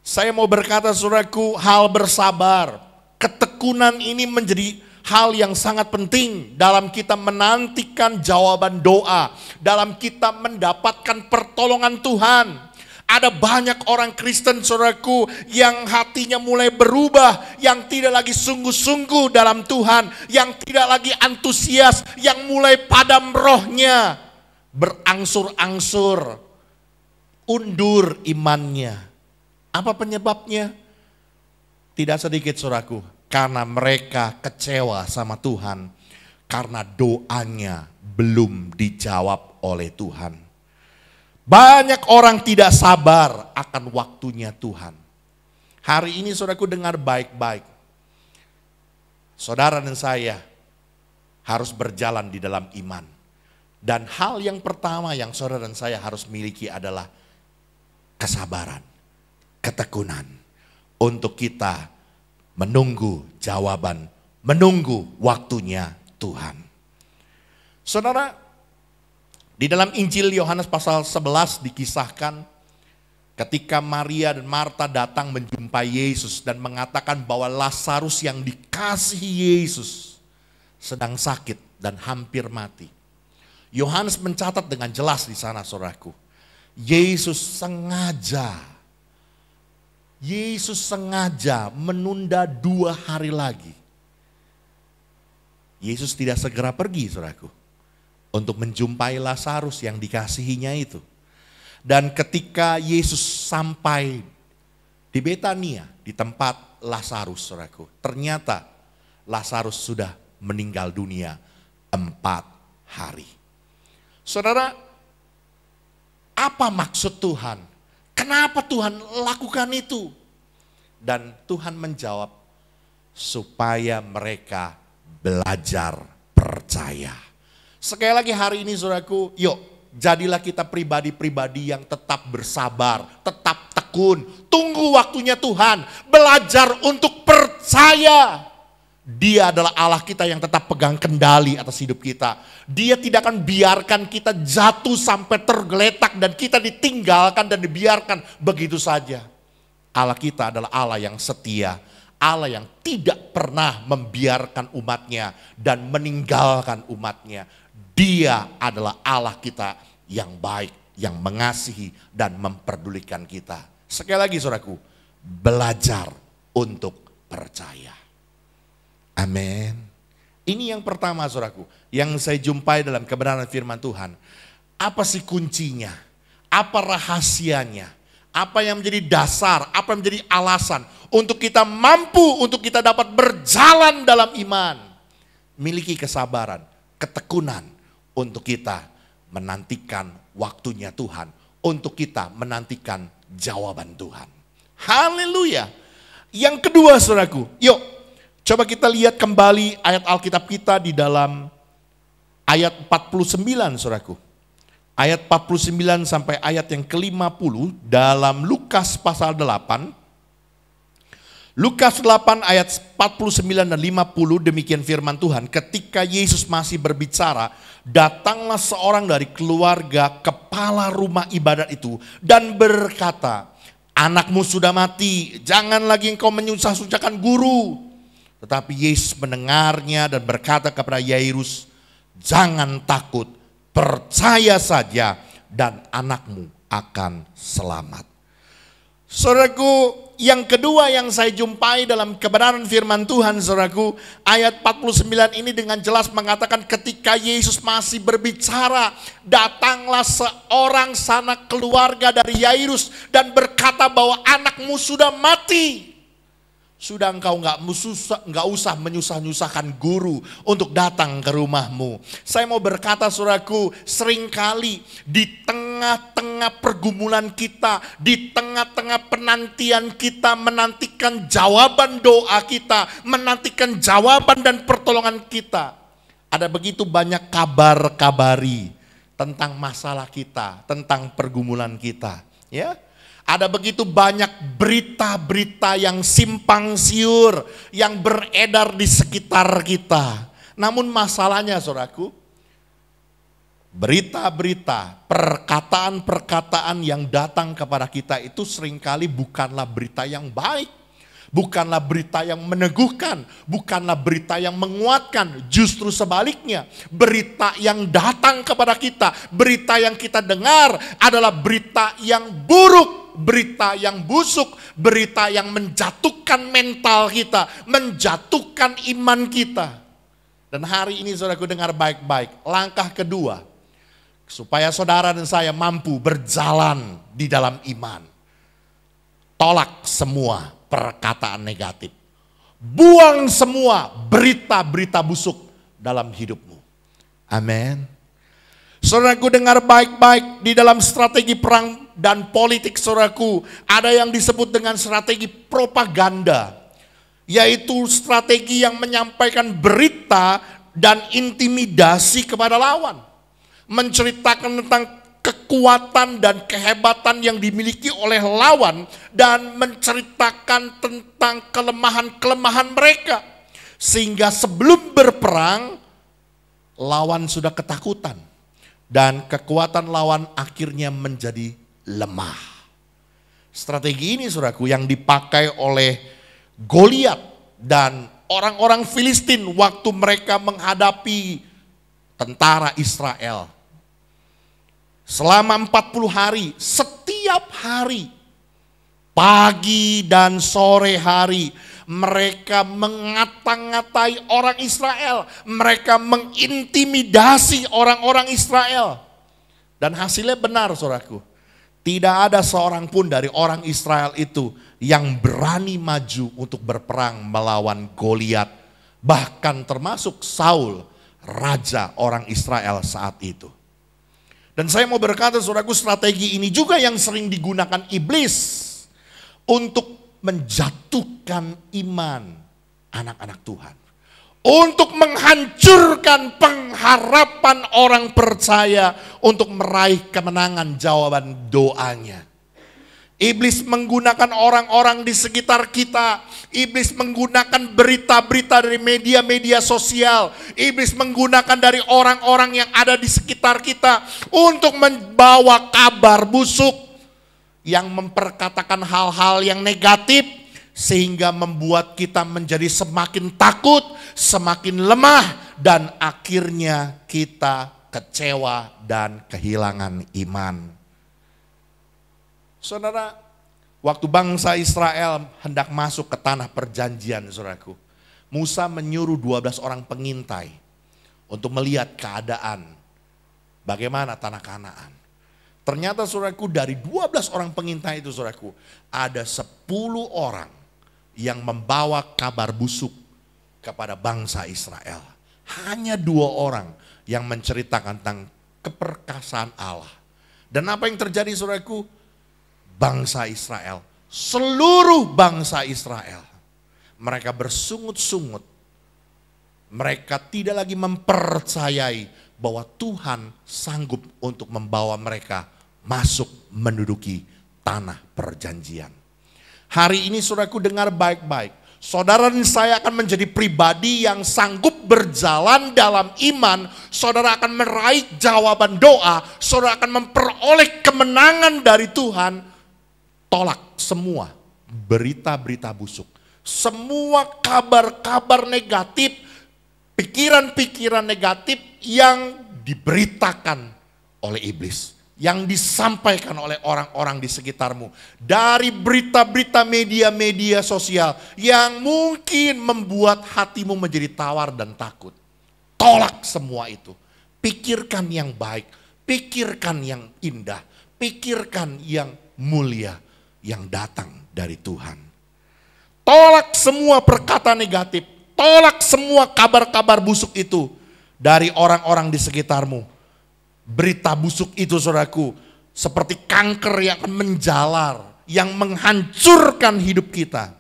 S4: Saya mau berkata saudaraku, hal bersabar, ketekunan ini menjadi hal yang sangat penting dalam kita menantikan jawaban doa, dalam kita mendapatkan pertolongan Tuhan. Ada banyak orang Kristen saudaraku yang hatinya mulai berubah, yang tidak lagi sungguh-sungguh dalam Tuhan, yang tidak lagi antusias, yang mulai padam rohnya, berangsur-angsur, undur imannya. Apa penyebabnya? Tidak sedikit saudaraku, karena mereka kecewa sama Tuhan, karena doanya belum dijawab oleh Tuhan. Banyak orang tidak sabar akan waktunya Tuhan. Hari ini saudaraku dengar baik-baik. Saudara dan saya harus berjalan di dalam iman. Dan hal yang pertama yang saudara dan saya harus miliki adalah kesabaran, ketekunan. Untuk kita menunggu jawaban, menunggu waktunya Tuhan. Saudara, di dalam Injil Yohanes pasal 11 dikisahkan ketika Maria dan Marta datang menjumpai Yesus dan mengatakan bahwa Lazarus yang dikasihi Yesus sedang sakit dan hampir mati. Yohanes mencatat dengan jelas di sana saudaraku. Yesus sengaja menunda 2 hari lagi. Yesus tidak segera pergi saudaraku, untuk menjumpai Lazarus yang dikasihinya itu. Dan ketika Yesus sampai di Betania, di tempat Lazarus saudaraku, ternyata Lazarus sudah meninggal dunia 4 hari. Saudara, apa maksud Tuhan? Kenapa Tuhan lakukan itu? Dan Tuhan menjawab, supaya mereka belajar percaya. Sekali lagi hari ini saudaraku, yuk jadilah kita pribadi-pribadi yang tetap bersabar, tetap tekun. Tunggu waktunya Tuhan, belajar untuk percaya. Dia adalah Allah kita yang tetap pegang kendali atas hidup kita. Dia tidak akan biarkan kita jatuh sampai tergeletak dan kita ditinggalkan dan dibiarkan begitu saja. Allah kita adalah Allah yang setia, Allah yang tidak pernah membiarkan umatnya dan meninggalkan umatnya. Dia adalah Allah kita yang baik, yang mengasihi dan memperdulikan kita. Sekali lagi saudaraku, belajar untuk percaya. Amin. Ini yang pertama saudaraku, yang saya jumpai dalam kebenaran firman Tuhan. Apa sih kuncinya? Apa rahasianya? Apa yang menjadi dasar, apa yang menjadi alasan untuk kita mampu, untuk kita dapat berjalan dalam iman. Miliki kesabaran, ketekunan, untuk kita menantikan waktunya Tuhan. Untuk kita menantikan jawaban Tuhan. Haleluya. Yang kedua saudaraku, yuk coba kita lihat kembali ayat Alkitab kita di dalam ayat 49 saudaraku. Ayat 49 sampai ayat yang ke-50 dalam Lukas pasal 8. Lukas 8 ayat 49 dan 50 demikian firman Tuhan. Ketika Yesus masih berbicara, datanglah seorang dari keluarga kepala rumah ibadat itu dan berkata, anakmu sudah mati, jangan lagi engkau menyusah-susahkan guru. Tetapi Yesus mendengarnya dan berkata kepada Yairus, jangan takut, percaya saja dan anakmu akan selamat. Saudaraku, yang kedua yang saya jumpai dalam kebenaran firman Tuhan saudaraku, ayat 49 ini dengan jelas mengatakan ketika Yesus masih berbicara, datanglah seorang sanak keluarga dari Yairus dan berkata bahwa anakmu sudah mati. Sudah engkau nggak usah menyusah-nyusahkan guru untuk datang ke rumahmu. Saya mau berkata saudaraku, seringkali di tengah-tengah pergumulan kita, di tengah-tengah penantian kita, menantikan jawaban doa kita, menantikan jawaban dan pertolongan kita, ada begitu banyak kabar-kabari tentang masalah kita, tentang pergumulan kita, ya. Ada begitu banyak berita-berita yang simpang siur yang beredar di sekitar kita. Namun masalahnya saudaraku, berita-berita, perkataan-perkataan yang datang kepada kita itu seringkali bukanlah berita yang baik. Bukanlah berita yang meneguhkan, bukanlah berita yang menguatkan, justru sebaliknya. Berita yang datang kepada kita, berita yang kita dengar adalah berita yang buruk, berita yang busuk, berita yang menjatuhkan mental kita, menjatuhkan iman kita. Dan hari ini saudaraku dengar baik-baik, langkah kedua, supaya saudara dan saya mampu berjalan di dalam iman. Tolak semua perkataan negatif. Buang semua berita-berita busuk dalam hidupmu. Amin. Saudaraku dengar baik-baik, di dalam strategi perang dan politik saudaraku, ada yang disebut dengan strategi propaganda. Yaitu strategi yang menyampaikan berita dan intimidasi kepada lawan. Menceritakan tentang kekuatan dan kehebatan yang dimiliki oleh lawan dan menceritakan tentang kelemahan-kelemahan mereka. Sehingga sebelum berperang, lawan sudah ketakutan dan kekuatan lawan akhirnya menjadi lemah. Strategi ini saudaraku yang dipakai oleh Goliat dan orang-orang Filistin waktu mereka menghadapi tentara Israel. Selama 40 hari, setiap hari, pagi dan sore hari, mereka mengata-ngatai orang Israel. Mereka mengintimidasi orang-orang Israel. Dan hasilnya benar saudaraku. Tidak ada seorang pun dari orang Israel itu yang berani maju untuk berperang melawan Goliat. Bahkan termasuk Saul, raja orang Israel saat itu. Dan saya mau berkata saudaraku, strategi ini juga yang sering digunakan iblis untuk menjatuhkan iman anak-anak Tuhan. Untuk menghancurkan pengharapan orang percaya untuk meraih kemenangan jawaban doanya. Iblis menggunakan orang-orang di sekitar kita. Iblis menggunakan berita-berita dari media-media sosial. Iblis menggunakan dari orang-orang yang ada di sekitar kita untuk membawa kabar busuk yang memperkatakan hal-hal yang negatif sehingga membuat kita menjadi semakin takut, semakin lemah dan akhirnya kita kecewa dan kehilangan iman. Saudara, waktu bangsa Israel hendak masuk ke tanah perjanjian, saudaraku, Musa menyuruh 12 orang pengintai untuk melihat keadaan bagaimana tanah Kanaan. Ternyata saudaraku, dari 12 orang pengintai itu saudaraku, ada 10 orang yang membawa kabar busuk kepada bangsa Israel. Hanya 2 orang yang menceritakan tentang keperkasaan Allah. Dan apa yang terjadi saudaraku? Bangsa Israel, seluruh bangsa Israel, mereka bersungut-sungut. Mereka tidak lagi mempercayai bahwa Tuhan sanggup untuk membawa mereka masuk menduduki tanah perjanjian. Hari ini saudaraku dengar baik-baik. Saudara dan saya akan menjadi pribadi yang sanggup berjalan dalam iman. Saudara akan meraih jawaban doa. Saudara akan memperoleh kemenangan dari Tuhan. Tolak semua berita-berita busuk. Semua kabar-kabar negatif, pikiran-pikiran negatif yang diberitakan oleh iblis. Yang disampaikan oleh orang-orang di sekitarmu. Dari berita-berita media-media sosial yang mungkin membuat hatimu menjadi tawar dan takut. Tolak semua itu. Pikirkan yang baik, pikirkan yang indah, pikirkan yang mulia yang datang dari Tuhan. Tolak semua perkataan negatif, tolak semua kabar-kabar busuk itu dari orang-orang di sekitarmu. Berita busuk itu saudaraku seperti kanker yang akan menjalar, yang menghancurkan hidup kita.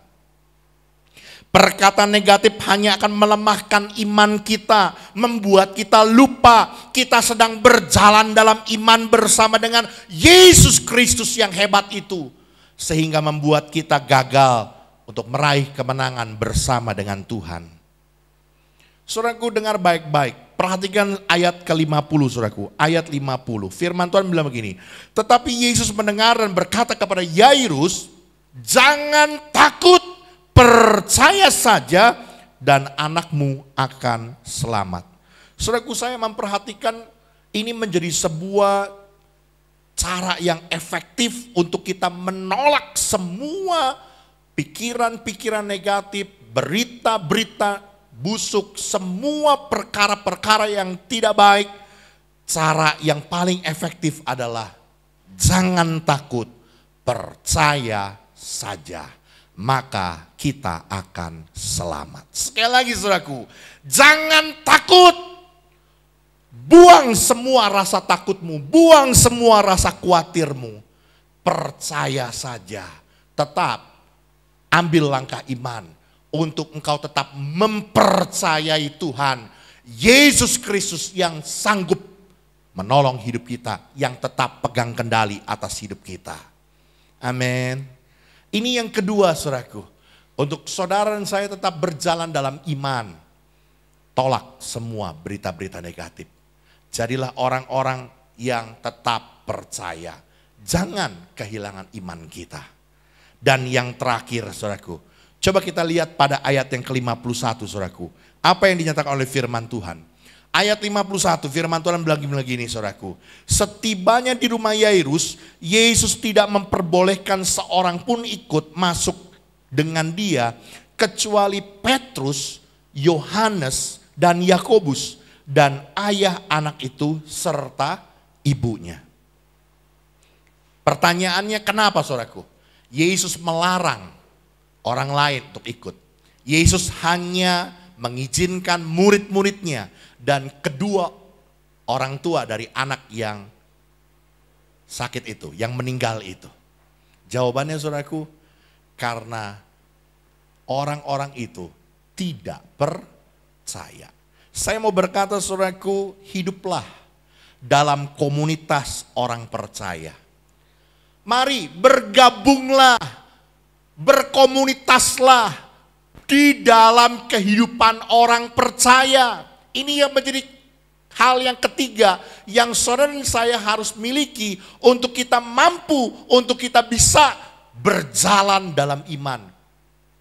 S4: Perkataan negatif hanya akan melemahkan iman kita, membuat kita lupa kita sedang berjalan dalam iman bersama dengan Yesus Kristus yang hebat itu. Sehingga membuat kita gagal untuk meraih kemenangan bersama dengan Tuhan. Saudaraku dengar baik-baik. Perhatikan ayat ke-50 saudaraku. Ayat 50. Firman Tuhan bilang begini. Tetapi Yesus mendengar dan berkata kepada Yairus, jangan takut, percaya saja dan anakmu akan selamat. Saudaraku, saya memperhatikan ini menjadi sebuah cara yang efektif untuk kita menolak semua pikiran-pikiran negatif, berita-berita busuk, semua perkara-perkara yang tidak baik. Cara yang paling efektif adalah jangan takut, percaya saja, maka kita akan selamat. Sekali lagi saudaraku, jangan takut. Buang semua rasa takutmu, buang semua rasa khawatirmu. Percaya saja, tetap ambil langkah iman untuk engkau tetap mempercayai Tuhan Yesus Kristus yang sanggup menolong hidup kita, yang tetap pegang kendali atas hidup kita. Amin. Ini yang kedua saudaraku, untuk saudara dan saya tetap berjalan dalam iman, tolak semua berita-berita negatif. Jadilah orang-orang yang tetap percaya, jangan kehilangan iman kita. Dan yang terakhir saudaraku, coba kita lihat pada ayat yang ke-51 saudaraku, apa yang dinyatakan oleh firman Tuhan. Ayat 51 firman Tuhan bilang begini saudaraku. Setibanya di rumah Yairus, Yesus tidak memperbolehkan seorang pun ikut masuk dengan dia kecuali Petrus, Yohanes dan Yakobus dan ayah anak itu serta ibunya. Pertanyaannya kenapa saudaraku? Yesus melarang orang lain untuk ikut. Yesus hanya mengizinkan murid-muridnya dan kedua orang tua dari anak yang sakit itu, yang meninggal itu. Jawabannya saudaraku, karena orang-orang itu tidak percaya. Saya mau berkata saudaraku, hiduplah dalam komunitas orang percaya. Mari bergabunglah, berkomunitaslah di dalam kehidupan orang percaya. Ini yang menjadi hal yang ketiga yang saudara dan saya harus miliki untuk kita mampu, untuk kita bisa berjalan dalam iman.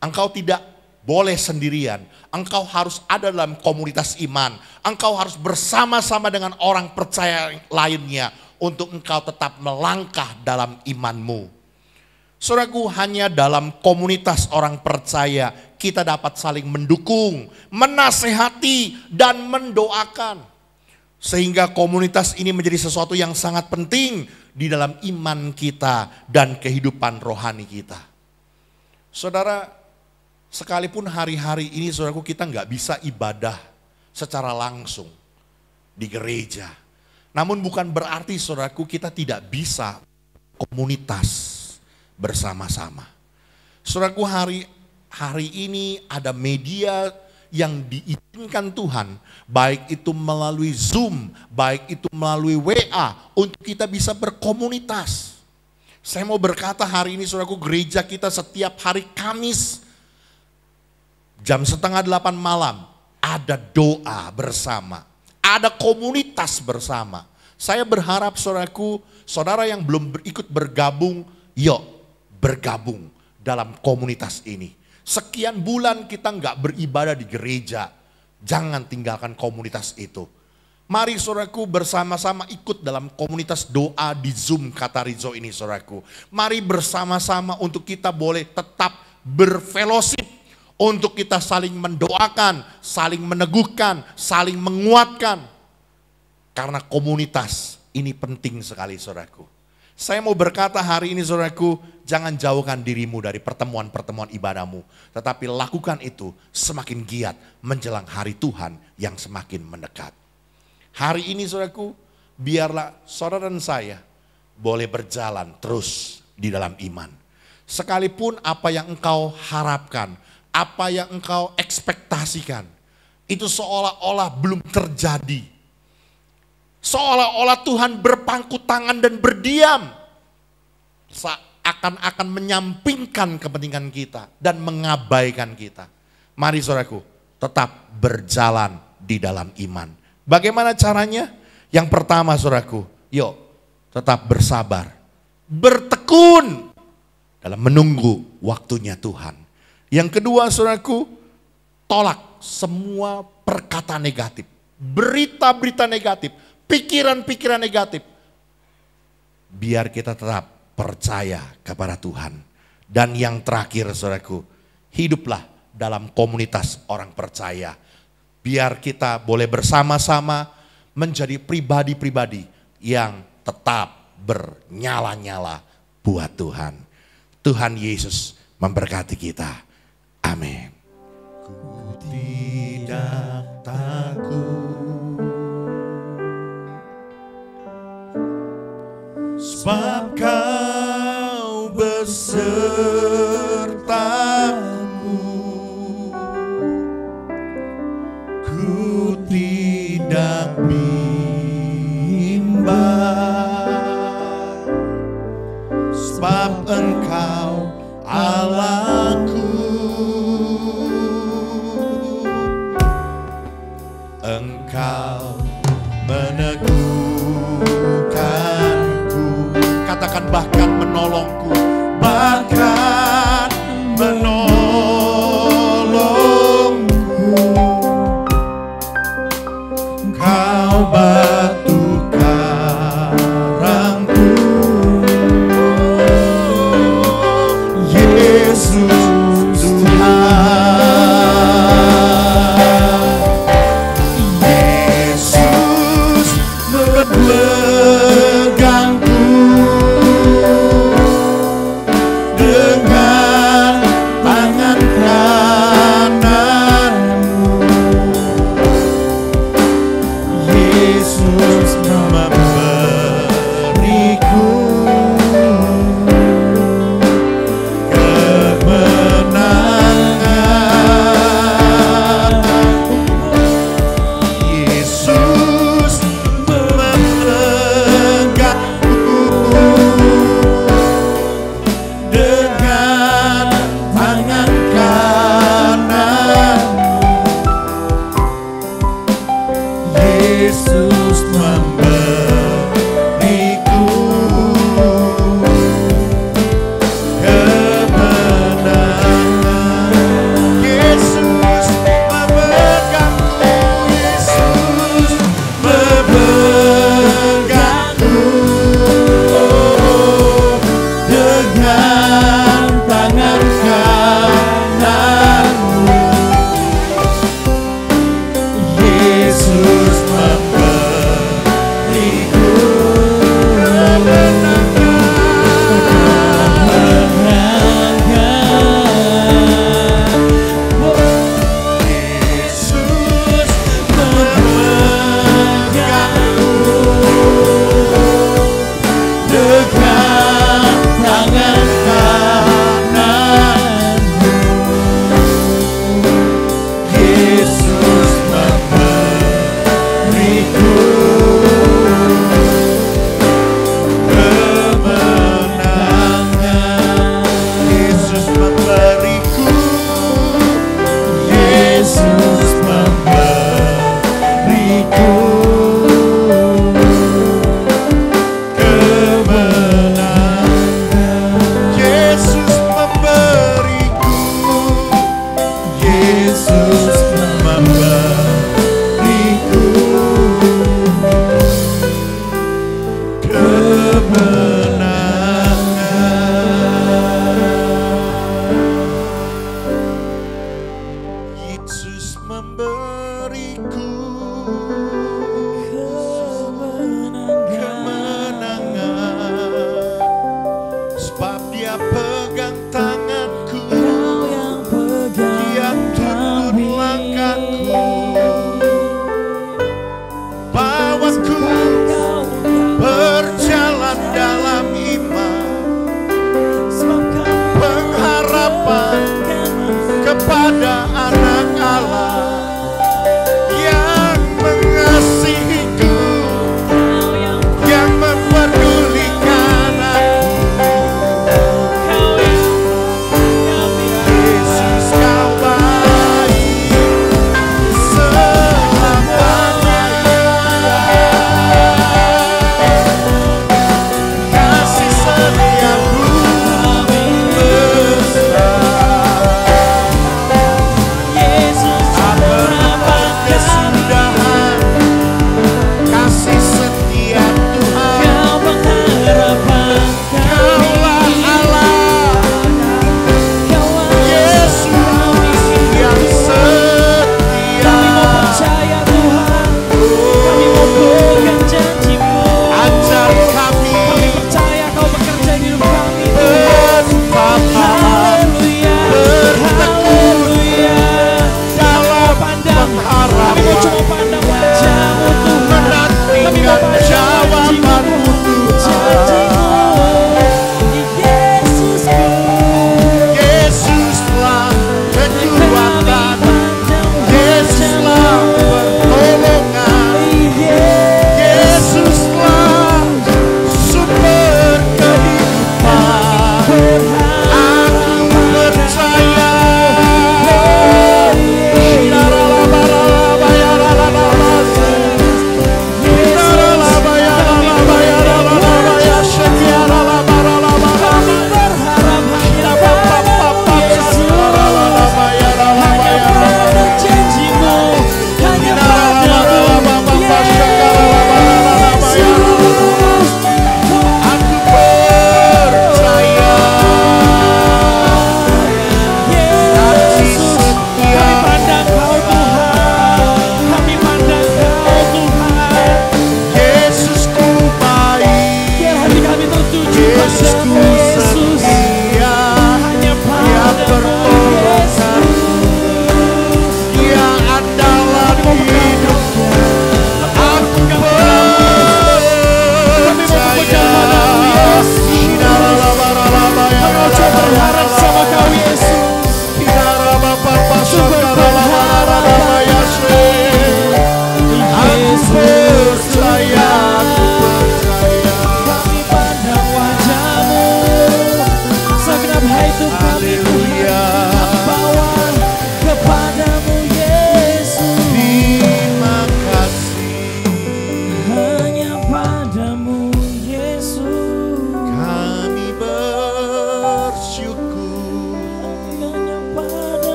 S4: Engkau tidak boleh sendirian, engkau harus ada dalam komunitas iman. Engkau harus bersama-sama dengan orang percaya lainnya untuk engkau tetap melangkah dalam imanmu. Saudaraku, hanya dalam komunitas orang percaya kita dapat saling mendukung, menasehati, dan mendoakan. Sehingga komunitas ini menjadi sesuatu yang sangat penting di dalam iman kita dan kehidupan rohani kita. Saudara, sekalipun hari-hari ini saudaraku kita nggak bisa ibadah secara langsung di gereja. Namun bukan berarti saudaraku kita tidak bisa komunitas bersama-sama. Saudaraku, hari ini ada media yang diizinkan Tuhan, baik itu melalui Zoom, baik itu melalui WA, untuk kita bisa berkomunitas. Saya mau berkata hari ini saudaraku, gereja kita setiap hari Kamis jam 7:30 malam ada doa bersama, ada komunitas bersama. Saya berharap saudaraku, saudara yang belum ikut bergabung, yuk bergabung dalam komunitas ini. Sekian bulan kita nggak beribadah di gereja, jangan tinggalkan komunitas itu. Mari saudaraku bersama-sama ikut dalam komunitas doa di Zoom kata Rizo ini saudaraku. Mari bersama-sama untuk kita boleh tetap berfellowship, untuk kita saling mendoakan, saling meneguhkan, saling menguatkan. Karena komunitas ini penting sekali saudaraku. Saya mau berkata hari ini saudaraku, jangan jauhkan dirimu dari pertemuan-pertemuan ibadahmu. Tetapi lakukan itu semakin giat menjelang hari Tuhan yang semakin mendekat. Hari ini saudaraku, biarlah saudara dan saya boleh berjalan terus di dalam iman. Sekalipun apa yang engkau harapkan, apa yang engkau ekspektasikan, itu seolah-olah belum terjadi. Seolah-olah Tuhan berpangku tangan dan berdiam. Seakan-akan menyampingkan kepentingan kita dan mengabaikan kita. Mari saudaraku, tetap berjalan di dalam iman. Bagaimana caranya? Yang pertama saudaraku, yuk tetap bersabar. Bertekun dalam menunggu waktunya Tuhan. Yang kedua, saudaraku, tolak semua perkataan negatif, berita-berita negatif, pikiran-pikiran negatif. Biar kita tetap percaya kepada Tuhan. Dan yang terakhir, saudaraku, hiduplah dalam komunitas orang percaya. Biar kita boleh bersama-sama menjadi pribadi-pribadi yang tetap bernyala-nyala buat Tuhan. Tuhan Yesus memberkati kita. Amin. Ku tidak takut, sebab Kau besertaku. Ku tidak bimbang, sebab Engkau Allahku. Engkau meneguhkanku, katakan bahkan menolongku, bahkan menolongku.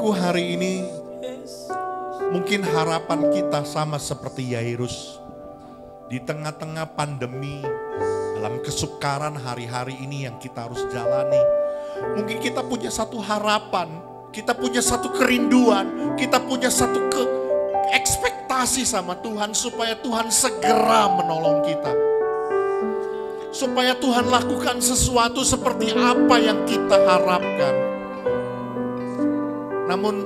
S4: Saudaraku, hari ini mungkin harapan kita sama seperti Yairus. Di tengah-tengah pandemi, dalam kesukaran hari-hari ini yang kita harus jalani. Mungkin kita punya satu harapan, kita punya satu kerinduan, kita punya satu ekspektasi sama Tuhan supaya Tuhan segera menolong kita. Supaya Tuhan lakukan sesuatu seperti apa yang kita harapkan. Namun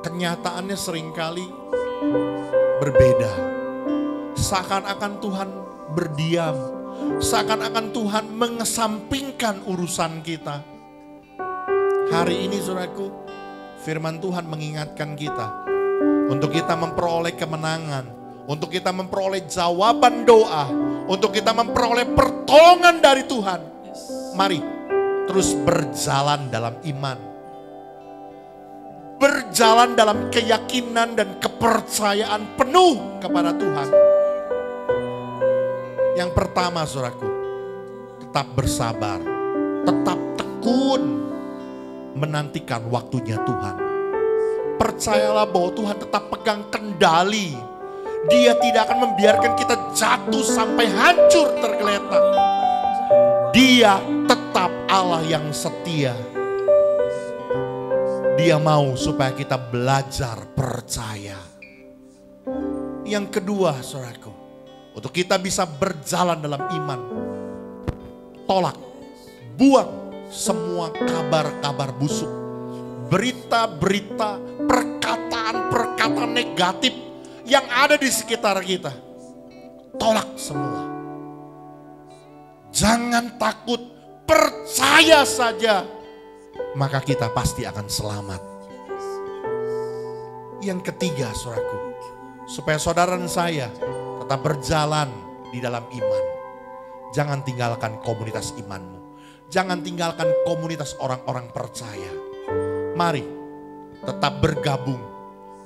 S4: kenyataannya seringkali berbeda. Seakan-akan Tuhan berdiam. Seakan-akan Tuhan mengesampingkan urusan kita. Hari ini saudaraku, firman Tuhan mengingatkan kita. Untuk kita memperoleh kemenangan. Untuk kita memperoleh jawaban doa. Untuk kita memperoleh pertolongan dari Tuhan. Mari terus berjalan dalam iman. Berjalan dalam keyakinan dan kepercayaan penuh kepada Tuhan. Yang pertama saudaraku, tetap bersabar, tetap tekun menantikan waktunya Tuhan. Percayalah bahwa Tuhan tetap pegang kendali. Dia tidak akan membiarkan kita jatuh sampai hancur tergeletak. Dia tetap Allah yang setia. Dia mau supaya kita belajar percaya. Yang kedua saudaraku, untuk kita bisa berjalan dalam iman, tolak, buang semua kabar-kabar busuk, berita-berita, perkataan-perkataan negatif yang ada di sekitar kita. Tolak semua. Jangan takut, percaya saja, maka kita pasti akan selamat. Yang ketiga saudaraku, supaya saudara dan saya tetap berjalan di dalam iman. Jangan tinggalkan komunitas imanmu. Jangan tinggalkan komunitas orang-orang percaya. Mari tetap bergabung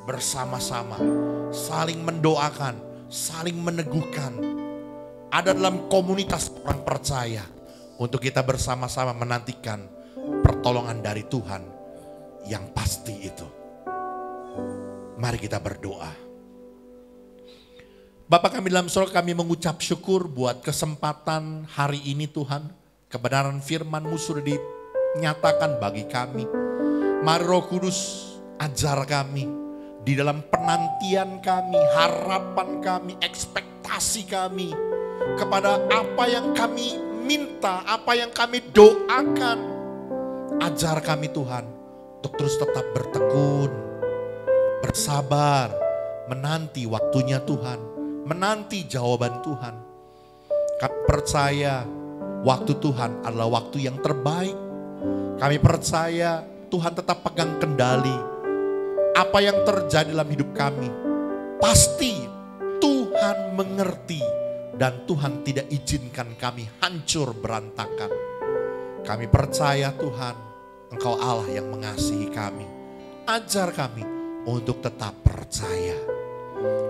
S4: bersama-sama. Saling mendoakan, saling meneguhkan. Ada dalam komunitas orang percaya. Untuk kita bersama-sama menantikan pertolongan dari Tuhan yang pasti itu. Mari kita berdoa. Bapa kami dalam surga, kami mengucap syukur buat kesempatan hari ini Tuhan. Kebenaran firman-Mu sudah dinyatakan bagi kami. Mari Roh Kudus ajar kami di dalam penantian kami, harapan kami, ekspektasi kami. Kepada apa yang kami minta, apa yang kami doakan. Ajar kami Tuhan untuk terus tetap bertekun, bersabar, menanti waktunya Tuhan. Menanti jawaban Tuhan. Kami percaya waktu Tuhan adalah waktu yang terbaik. Kami percaya Tuhan tetap pegang kendali. Apa yang terjadi dalam hidup kami, pasti Tuhan mengerti. Dan Tuhan tidak izinkan kami hancur berantakan. Kami percaya Tuhan, Engkau Allah yang mengasihi kami. Ajar kami untuk tetap percaya.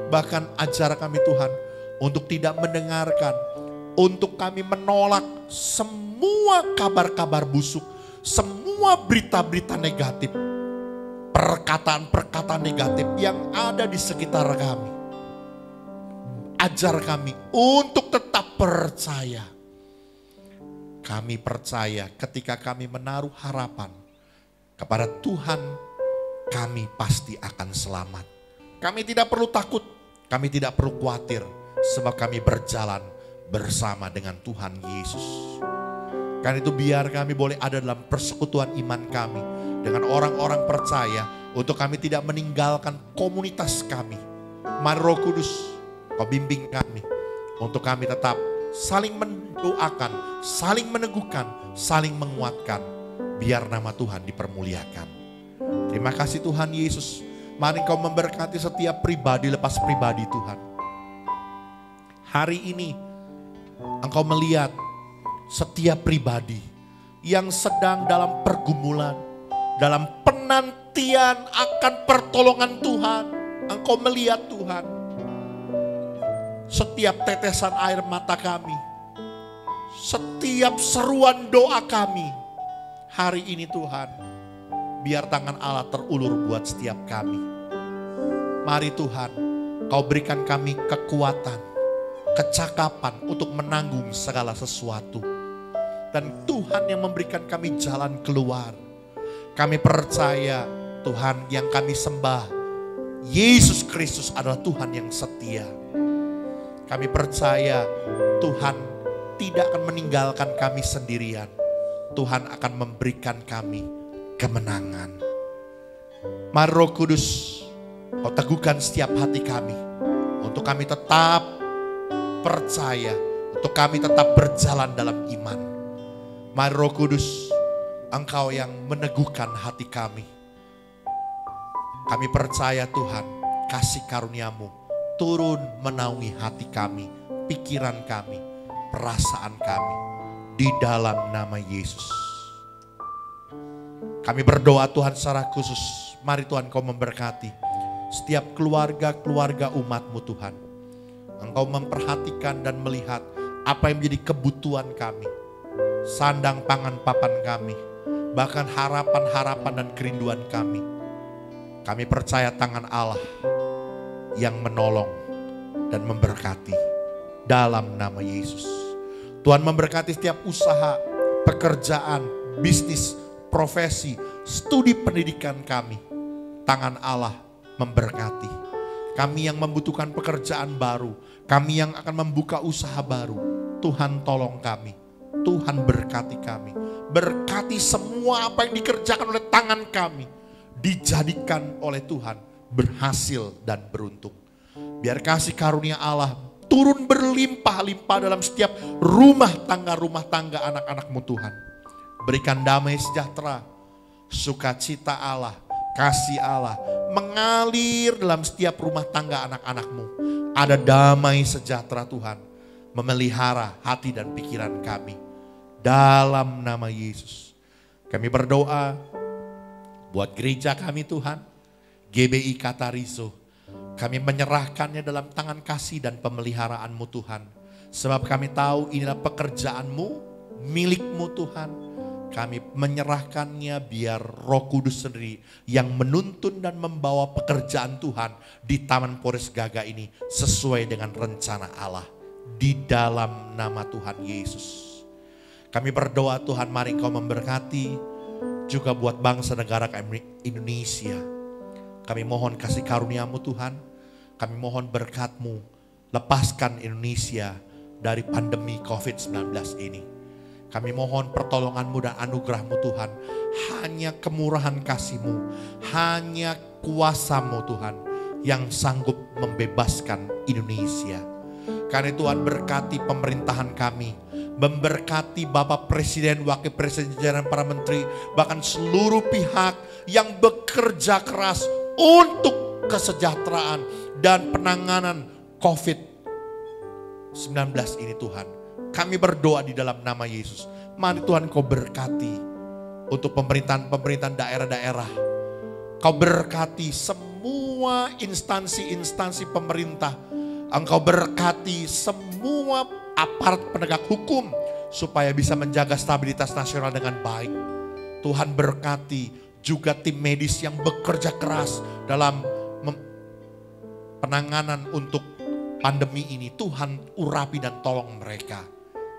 S4: Bahkan ajar kami Tuhan untuk tidak mendengarkan, untuk kami menolak semua kabar-kabar busuk, semua berita-berita negatif, perkataan-perkataan negatif yang ada di sekitar kami. Ajar kami untuk tetap percaya. Kami percaya ketika kami menaruh harapan kepada Tuhan, kami pasti akan selamat. Kami tidak perlu takut. Kami tidak perlu khawatir, sebab kami berjalan bersama dengan Tuhan Yesus. Karena itu biar kami boleh ada dalam persekutuan iman kami dengan orang-orang percaya, untuk kami tidak meninggalkan komunitas kami. Mari Roh Kudus, Kau bimbing kami untuk kami tetap saling mendoakan, saling meneguhkan, saling menguatkan, biar nama Tuhan dipermuliakan. Terima kasih Tuhan Yesus. Mari Engkau memberkati setiap pribadi lepas pribadi Tuhan. Hari ini Engkau melihat setiap pribadi yang sedang dalam pergumulan, dalam penantian akan pertolongan Tuhan. Engkau melihat Tuhan setiap tetesan air mata kami, setiap seruan doa kami hari ini Tuhan. biar tangan Allah terulur buat setiap kami. Mari Tuhan, Kau berikan kami kekuatan, kecakapan untuk menanggung segala sesuatu. Dan Tuhan yang memberikan kami jalan keluar. Kami percaya Tuhan yang kami sembah, Yesus Kristus adalah Tuhan yang setia. Kami percaya Tuhan tidak akan meninggalkan kami sendirian. Tuhan akan memberikan kami kemenangan. Mari Roh Kudus, Kau teguhkan setiap hati kami, untuk kami tetap percaya, untuk kami tetap berjalan dalam iman. Mari Roh Kudus, Engkau yang meneguhkan hati kami. Kami percaya Tuhan, kasih karunia-Mu turun menaungi hati kami, pikiran kami, perasaan kami, di dalam nama Yesus. Kami berdoa Tuhan secara khusus, mari Tuhan Kau memberkati setiap keluarga-keluarga umat-Mu Tuhan. Engkau memperhatikan dan melihat apa yang menjadi kebutuhan kami, sandang pangan papan kami, bahkan harapan-harapan dan kerinduan kami. Kami percaya tangan Allah yang menolong dan memberkati dalam nama Yesus. Tuhan memberkati setiap usaha, pekerjaan, bisnis, profesi, studi pendidikan kami. Tangan Allah memberkati. Kami yang membutuhkan pekerjaan baru, kami yang akan membuka usaha baru, Tuhan tolong kami. Tuhan berkati kami. Berkati semua apa yang dikerjakan oleh tangan kami, dijadikan oleh Tuhan berhasil dan beruntung. Biar kasih karunia Allah turun berlimpah-limpah dalam setiap rumah tangga anak-anak-Mu Tuhan. Berikan damai sejahtera, sukacita Allah, kasih Allah mengalir dalam setiap rumah tangga anak-anak-Mu. Ada damai sejahtera Tuhan memelihara hati dan pikiran kami. Dalam nama Yesus kami berdoa buat gereja kami Tuhan, GBI Katariso. Kami menyerahkannya dalam tangan kasih dan pemeliharaan-Mu Tuhan. Sebab kami tahu inilah pekerjaan-Mu, milik-Mu Tuhan. Kami menyerahkannya biar Roh Kudus sendiri yang menuntun dan membawa pekerjaan Tuhan di Taman Pores Gaga ini sesuai dengan rencana Allah. Di dalam nama Tuhan Yesus. Kami berdoa Tuhan, mari Engkau memberkati juga buat bangsa negara kami Indonesia. Kami mohon kasih karunia-Mu Tuhan. Kami mohon berkat-Mu. Lepaskan Indonesia dari pandemi COVID-19 ini. Kami mohon pertolongan-Mu dan anugerah-Mu Tuhan. Hanya kemurahan kasih-Mu, hanya kuasa-Mu Tuhan yang sanggup membebaskan Indonesia. Karena Tuhan berkati pemerintahan kami, memberkati Bapak Presiden, Wakil Presiden, jajaran para menteri, bahkan seluruh pihak yang bekerja keras untuk kesejahteraan dan penanganan COVID-19 ini Tuhan. Kami berdoa di dalam nama Yesus. Mari Tuhan Kau berkati untuk pemerintahan daerah-daerah. Kau berkati semua instansi-instansi pemerintah. Engkau berkati semua aparat penegak hukum supaya bisa menjaga stabilitas nasional dengan baik. Tuhan berkati juga tim medis yang bekerja keras dalam penanganan untuk pandemi ini. Tuhan urapi dan tolong mereka.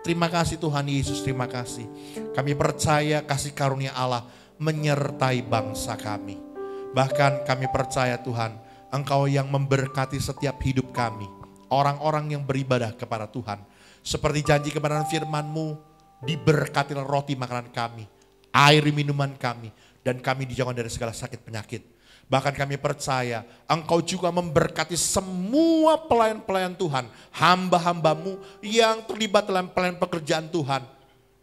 S4: Terima kasih Tuhan Yesus, terima kasih. Kami percaya kasih karunia Allah menyertai bangsa kami. Bahkan kami percaya Tuhan, Engkau yang memberkati setiap hidup kami. Orang-orang yang beribadah kepada Tuhan. Seperti janji kebenaran firman-Mu, diberkatilah roti makanan kami, air minuman kami, dan kami dijauhkan dari segala sakit penyakit. Bahkan kami percaya Engkau juga memberkati semua pelayan-pelayan Tuhan, hamba-hamba-Mu yang terlibat dalam pelayan pekerjaan Tuhan.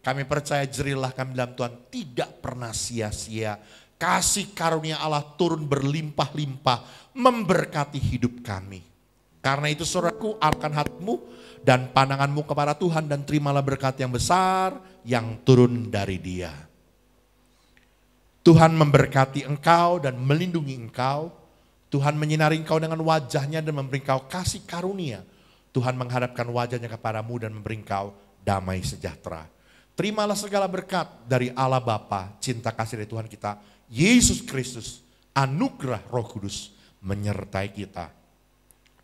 S4: Kami percaya jerilah kami dalam Tuhan tidak pernah sia-sia. Kasih karunia Allah turun berlimpah-limpah memberkati hidup kami. Karena itu saudaraku, alkan hatimu dan pandanganmu kepada Tuhan dan terimalah berkat yang besar yang turun dari Dia. Tuhan memberkati engkau dan melindungi engkau. Tuhan menyinari engkau dengan wajahnya dan memberi engkau kasih karunia. Tuhan menghadapkan wajahnya kepadamu dan memberi engkau damai sejahtera. terimalah segala berkat dari Allah Bapa, cinta kasih dari Tuhan kita, Yesus Kristus, anugerah Roh Kudus menyertai kita.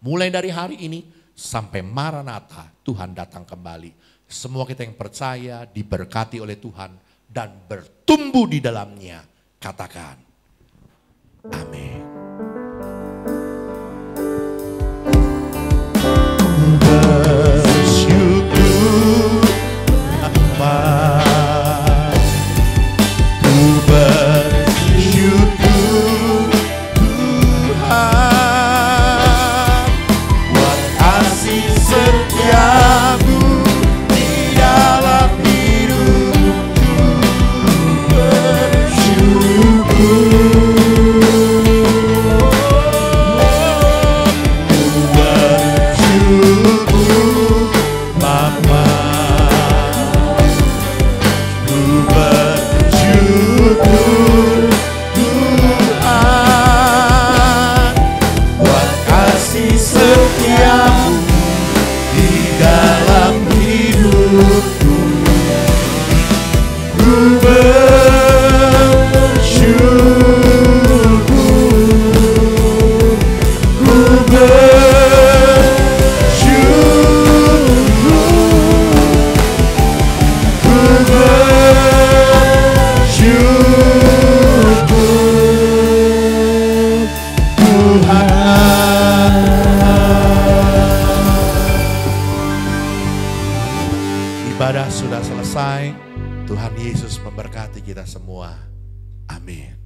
S4: Mulai dari hari ini sampai Maranatha, Tuhan datang kembali. Semua kita yang percaya diberkati oleh Tuhan dan bertumbuh di dalamnya. Katakan, amin. Bersyukur Bapa, ku bersyukur Tuhan, buat kasih setiamu di dalam hidupku. Bersyukur Bapa, ku bersyukur Tuhan, buat kasih setiamu di dalam hidupku. Ku bersyukur, ku bersyukur Tuhan. Ibadah sudah selesai. Tuhan Yesus memberkati kita semua. Amin.